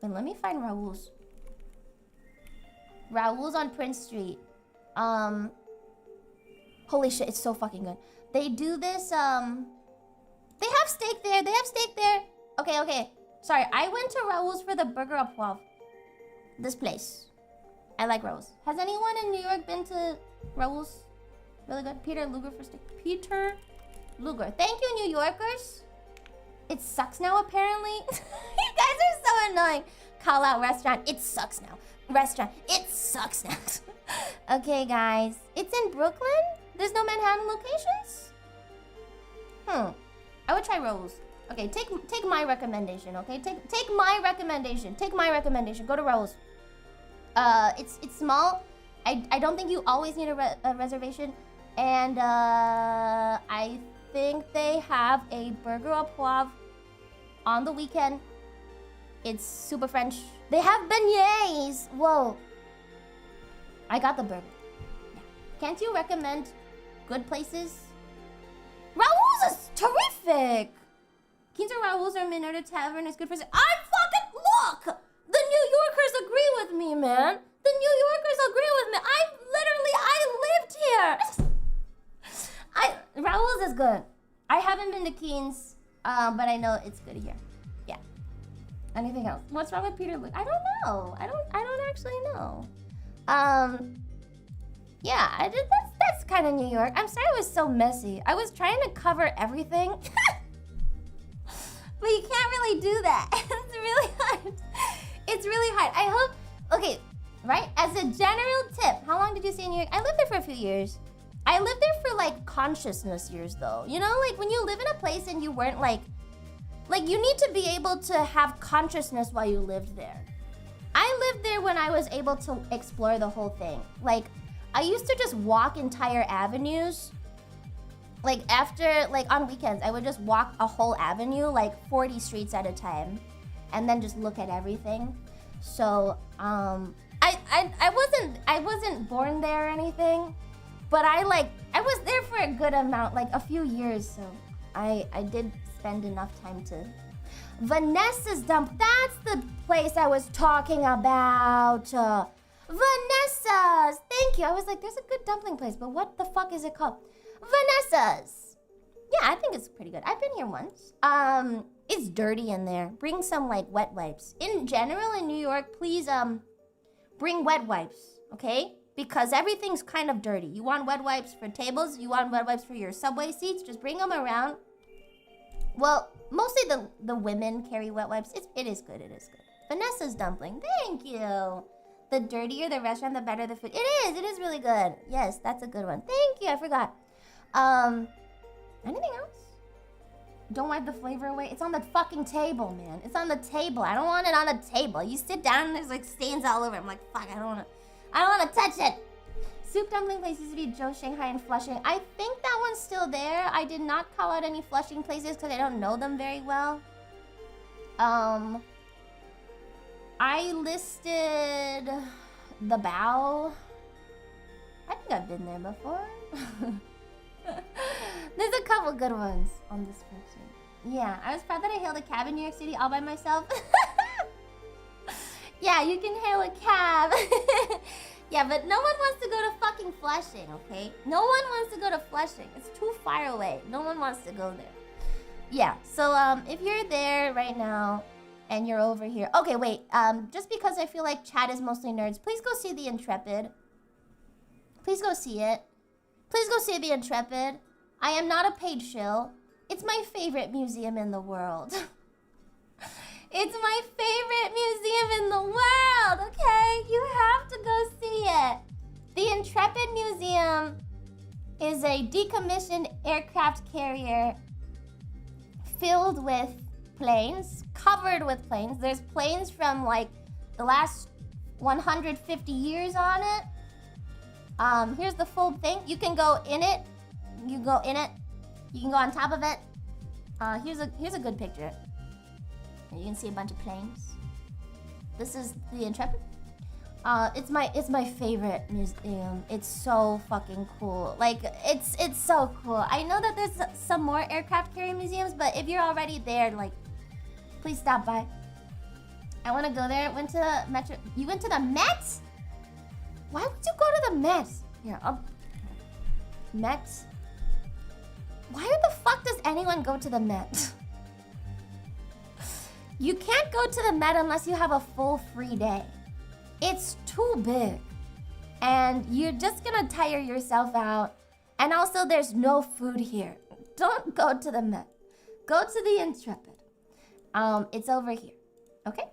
S1: But let me find Raoul's. Raoul's on Prince Street. Holy shit, it's so fucking good. They do this, they have steak there. Okay. Sorry, I went to Raoul's for the burger au poivre. This place. I like Raoul's. Has anyone in New York been to Raoul's? Really good. Peter Luger for steak. Peter Luger. Thank you, New Yorkers. It sucks now, apparently. You guys are so annoying. Call out restaurant. It sucks now. Restaurant. It sucks now. Okay, guys. It's in Brooklyn? There's no Manhattan locations? I would try Raoul's. Okay, take my recommendation, okay? Take my recommendation. Go to Raoul's. It's small. I don't think you always need a reservation. And I think they have a burger au poivre on the weekend. It's super French. They have beignets. Whoa. I got the burger. Yeah. Can't you recommend good places? Raoul's is terrific. Keen's or Raoul's or Minota Tavern is good for... I fucking look! The New Yorkers agree with me, man. The New Yorkers agree with me. I lived here. Raoul's is good. I haven't been to Keen's, but I know it's good here. Yeah. Anything else? What's wrong with Peter Luke? I don't know. I don't actually know. Yeah, that's kind of New York. I'm sorry it was so messy. I was trying to cover everything. But you can't really do that. It's really hard. It's really hard. I hope... Okay, right? As a general tip, how long did you stay in New York? I lived there for a few years. I lived there for like consciousness years though. You know, like when you live in a place and you weren't like you need to be able to have consciousness while you lived there. I lived there when I was able to explore the whole thing. Like, I used to just walk entire avenues. Like after, like on weekends, I would just walk a whole avenue, like 40 streets at a time, and then just look at everything. So, I wasn't born there or anything, but I was there for a good amount, like a few years. So I did spend enough time to. Vanessa's dump. That's the place I was talking about. Vanessa's. Thank you. I was like, there's a good dumpling place, but what the fuck is it called? Vanessa's. Yeah, I think it's pretty good. I've been here once. It's dirty in there. Bring some like wet wipes. In general, in New York, please bring wet wipes, okay? Because everything's kind of dirty. You want wet wipes for tables. You want wet wipes for your subway seats. Just bring them around. Well, mostly the women carry wet wipes. It is good. It is good. Vanessa's dumpling. Thank you. The dirtier the restaurant, the better the food. It is really good. Yes, that's a good one. Thank you. I forgot. Anything else? Don't wipe the flavor away. It's on the fucking table, man. It's on the table. I don't want it on the table. You sit down and there's like stains all over. I'm like, fuck, I don't wanna touch it. Soup dumpling place used to be Joe Shanghai and Flushing. I think that one's still there. I did not call out any Flushing places because I don't know them very well. I listed the Bow. I think I've been there before. There's a couple good ones on this spreadsheet. Yeah, I was proud that I hailed a cab in New York City all by myself. Yeah, you can hail a cab. Yeah, but no one wants to go to fucking Flushing, okay? No one wants to go to Flushing. It's too far away. No one wants to go there. Yeah, so if you're there right now and you're over here. Okay, wait. Just because I feel like chat is mostly nerds, please go see The Intrepid. Please go see it. Please go see The Intrepid. I am not a paid shill. It's my favorite museum in the world. It's my favorite museum in the world, okay? You have to go see it. The Intrepid Museum is a decommissioned aircraft carrier filled with planes, covered with planes. There's planes from like the last 150 years on it. Here's the full thing. You can go in it. You go in it. You can go on top of it. Here's a good picture. You can see a bunch of planes. This is the Intrepid. It's my favorite museum. It's so fucking cool. Like it's so cool. I know that there's some more aircraft carrier museums, but if you're already there, like, please stop by. I want to go there. Went to Metro. You went to the Met? Why would you go to the Met? Here, Met. Why the fuck does anyone go to the Met? You can't go to the Met unless you have a full free day. It's too big. And you're just gonna tire yourself out. And also there's no food here. Don't go to the Met. Go to the Intrepid. It's over here. Okay?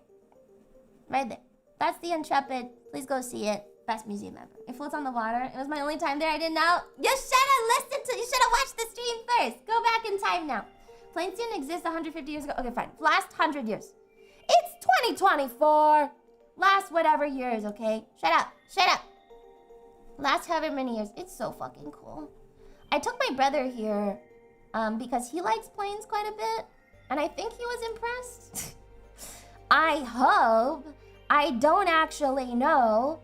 S1: Right there. That's the Intrepid. Please go see it. Best museum ever. It floats on the water. It was my only time there. I didn't know. You should have listened to. You should have watched the stream first. Go back in time now. Planes didn't exist 150 years ago. Okay, fine. Last 100 years. It's 2024. Last whatever years, okay? Shut up. Shut up. Last however many years. It's so fucking cool. I took my brother here because he likes planes quite a bit. And I think he was impressed. I hope. I don't actually know.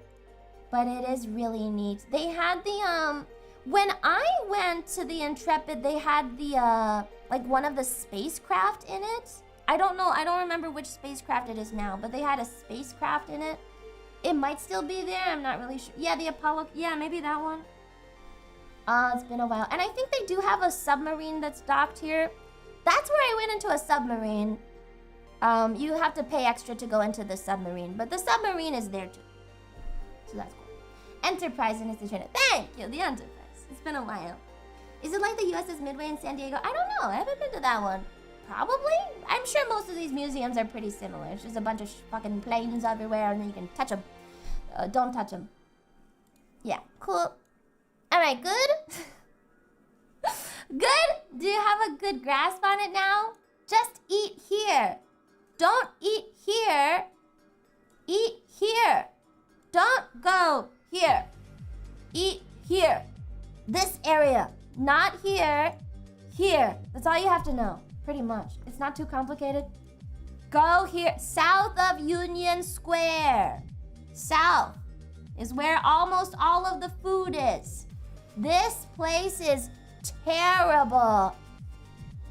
S1: But it is really neat. They had the, when I went to the Intrepid, they had the, like one of the spacecraft in it. I don't know, I don't remember which spacecraft it is now, but they had a spacecraft in it. It might still be there, I'm not really sure. Yeah, the Apollo, yeah, maybe that one. It's been a while. And I think they do have a submarine that's docked here. That's where I went into a submarine. You have to pay extra to go into the submarine, but the submarine is there too. So that's cool. Enterprise and Institution. Thank you, the Enterprise. It's been a while. Is it like the USS Midway in San Diego? I don't know. I haven't been to that one. Probably. I'm sure most of these museums are pretty similar. It's just a bunch of fucking planes everywhere and then you can touch them. Don't touch them. Yeah, cool. Alright, good? Good? Do you have a good grasp on it now? Just eat here. Don't eat here. Eat here. Don't go here. Eat here. This area. Not here. Here. That's all you have to know. Pretty much. It's not too complicated. Go here. South of Union Square. South is where almost all of the food is. This place is terrible.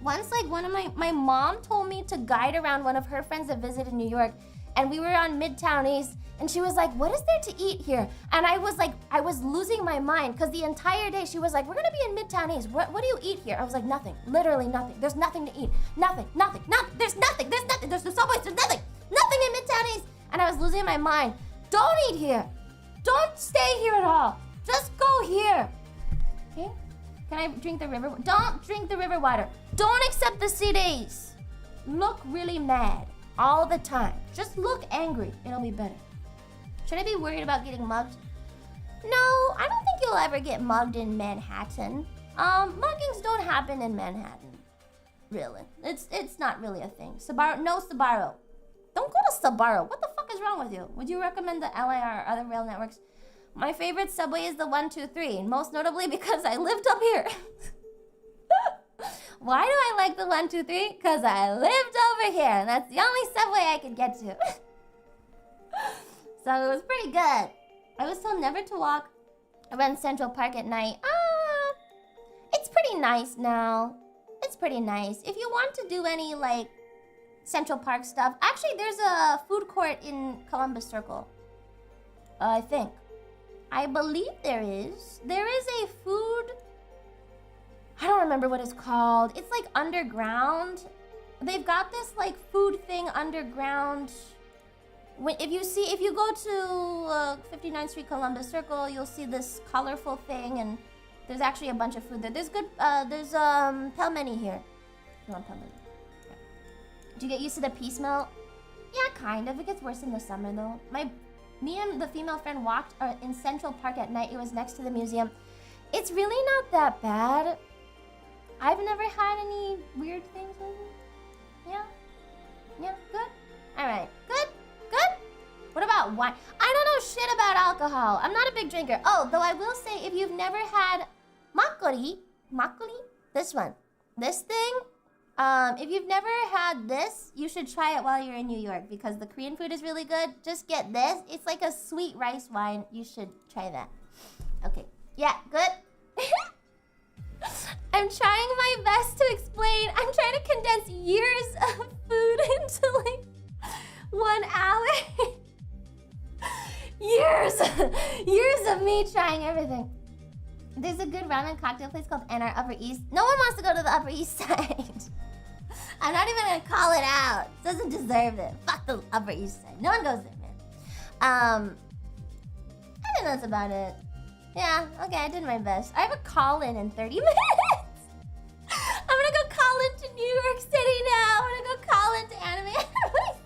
S1: Once, like, one of my mom told me to guide around one of her friends that visited New York, and we were on Midtown East, and she was like, what is there to eat here? And I was like, I was losing my mind, because the entire day she was like, we're gonna be in Midtown East. What do you eat here? I was like, nothing. Literally nothing. There's nothing to eat. Nothing. There's nothing. There's the subways. There's nothing. Nothing in Midtown East. And I was losing my mind. Don't eat here. Don't stay here at all. Just go here. Okay? Can I drink the river? Don't drink the river water. Don't accept the CDs. Look really mad all the time. Just look angry. It'll be better. Should I be worried about getting mugged? No, I don't think you'll ever get mugged in Manhattan. Muggings don't happen in Manhattan. Really. It's not really a thing. Sbarro, no Sbarro. Don't go to Sbarro. What the fuck is wrong with you? Would you recommend the LIR or other rail networks? My favorite subway is the 123, most notably because I lived up here. Why do I like the 123? Because I lived over here, and that's the only subway I could get to. So it was pretty good. I was told never to walk around Central Park at night. It's pretty nice now. It's pretty nice. If you want to do any, like, Central Park stuff. Actually, there's a food court in Columbus Circle. I think. I believe there is. There is a food... I don't remember what it's called. It's like underground. They've got this like food thing underground. If you go to 59th Street Columbus Circle, you'll see this colorful thing, and there's actually a bunch of food there. There's good. There's pelmeni here. You want pelmeni? Yeah. Do you get used to the pea smell? Yeah, kind of. It gets worse in the summer though. Me and the female friend walked in Central Park at night. It was next to the museum. It's really not that bad. I've never had any weird things with me. Yeah. Yeah, good. Alright. Good? Good? What about wine? I don't know shit about alcohol. I'm not a big drinker. Oh, though I will say, if you've never had makgeolli, this one, this thing, if you've never had this, you should try it while you're in New York because the Korean food is really good. Just get this. It's like a sweet rice wine. You should try that. Okay. Yeah, good? I'm trying my best to explain. I'm trying to condense years of food into like 1 hour. Years of me trying everything. There's a good ramen cocktail place called NR Upper East. No one wants to go to the Upper East Side. I'm not even gonna call it out. It doesn't deserve it. Fuck the Upper East Side. No one goes there, man. I think that's about it. Yeah, okay, I did my best. I have a call-in 30 minutes. I'm gonna go call into New York City now. I'm gonna go call into Anime NYC.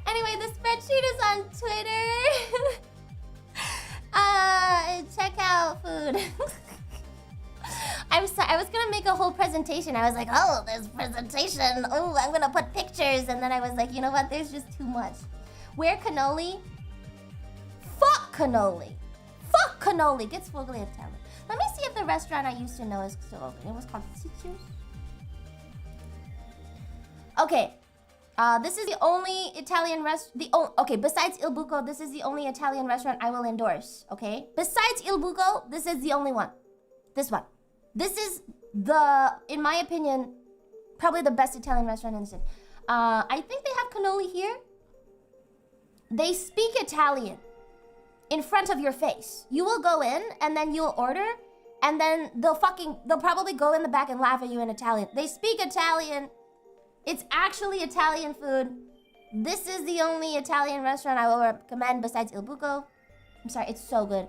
S1: Anyway, the spreadsheet is on Twitter. Check out food. I'm sorry, I was gonna make a whole presentation. I was like, oh, there's presentation. Oh, I'm gonna put pictures. And then I was like, you know what? There's just too much. Where cannoli? Fuck cannoli. Fuck cannoli. Gets Fogli of talent. Let me see if the restaurant I used to know is still open. It was called Situs. Okay. This is the only Italian okay, besides Il Buco, this is the only Italian restaurant I will endorse, okay? Besides Il Buco, this is the only one. This one. This is in my opinion, probably the best Italian restaurant in the city. I think they have cannoli here. They speak Italian in front of your face. You will go in and then you'll order and then they'll probably go in the back and laugh at you in Italian. They speak Italian. It's actually Italian food. This is the only Italian restaurant I will recommend besides Il Buco. I'm sorry, it's so good.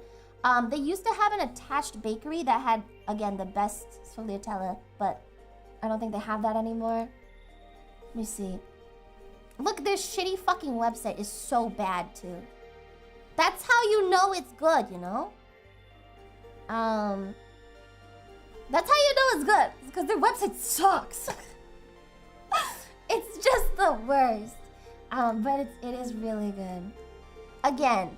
S1: They used to have an attached bakery that had, again, the best sfogliatella, but I don't think they have that anymore. Let me see. Look, their shitty fucking website is so bad, too. That's how you know it's good, you know? That's how you know it's good. It's because their website sucks. It's just the worst. But it is really good. Again,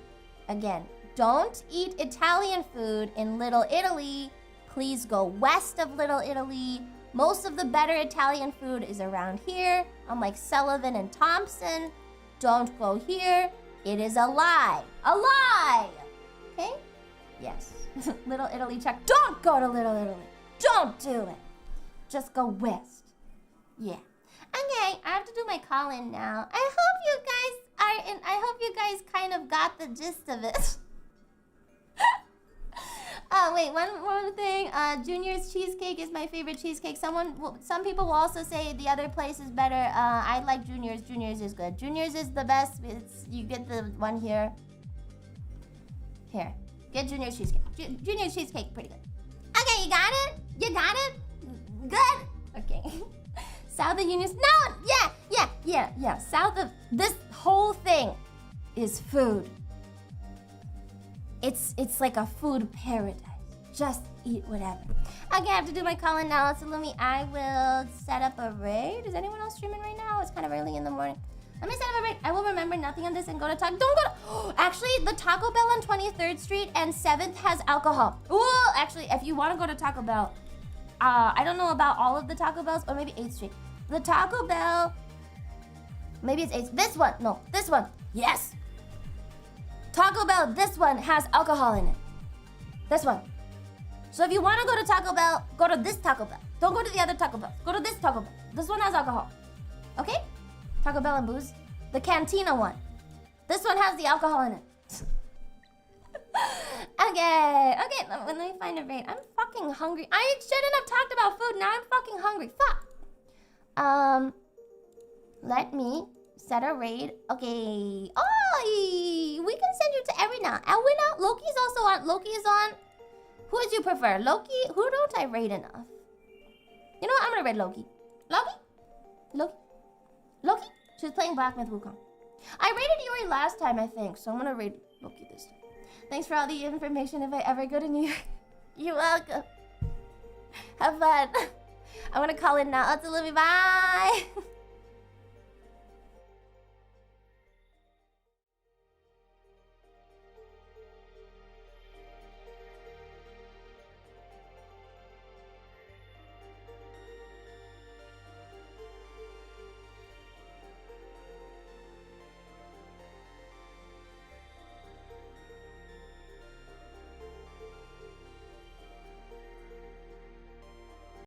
S1: don't eat Italian food in Little Italy. Please go west of Little Italy. Most of the better Italian food is around here, unlike Sullivan and Thompson. Don't go here. It is a lie. A lie! Okay? Yes. Little Italy check. Don't go to Little Italy. Don't do it. Just go west. Yeah. Okay, I have to do my call-in now. I hope you guys kind of got the gist of it. Oh, wait, one more thing. Junior's cheesecake is my favorite cheesecake. Some people will also say the other place is better. I like Junior's. Junior's is good. Junior's is the best. You get the one here. Here. Get Junior's cheesecake. Junior's cheesecake, pretty good. Okay, you got it? You got it? Good? Okay. South of Union. No! Yeah. South of... This whole thing is food. It's like a food paradise. Just eat whatever. Okay, I have to do my call-in now. It's Lumi. I will set up a raid. Is anyone else streaming right now? It's kind of early in the morning. Let me set up a raid. I will remember nothing on this and go to Taco. Don't go to... Actually, the Taco Bell on 23rd Street and 7th has alcohol. Ooh, actually, if you want to go to Taco Bell, I don't know about all of the Taco Bells, or maybe 8th Street. The Taco Bell... Maybe it's 8th. This one. No, this one. Yes. Taco Bell, this one has alcohol in it. This one. So if you want to go to Taco Bell, go to this Taco Bell. Don't go to the other Taco Bell. Go to this Taco Bell. This one has alcohol. Okay? Taco Bell and booze. The Cantina one. This one has the alcohol in it. Okay, let me find a raid. I'm fucking hungry. I shouldn't have talked about food. Now I'm fucking hungry. Fuck. Let me set a raid. Okay. Oh, we can send you to Erina. Elwina, Loki's also on. Loki is on. Who would you prefer? Loki? Who don't I raid enough? You know what? I'm gonna raid Loki. Loki? She was playing Black Myth Wukong. I raided Yuri last time, I think, so I'm gonna raid Loki this time. Thanks for all the information if I ever go to New York. You're welcome. Have fun. I'm gonna call in now. Lewdmi, bye.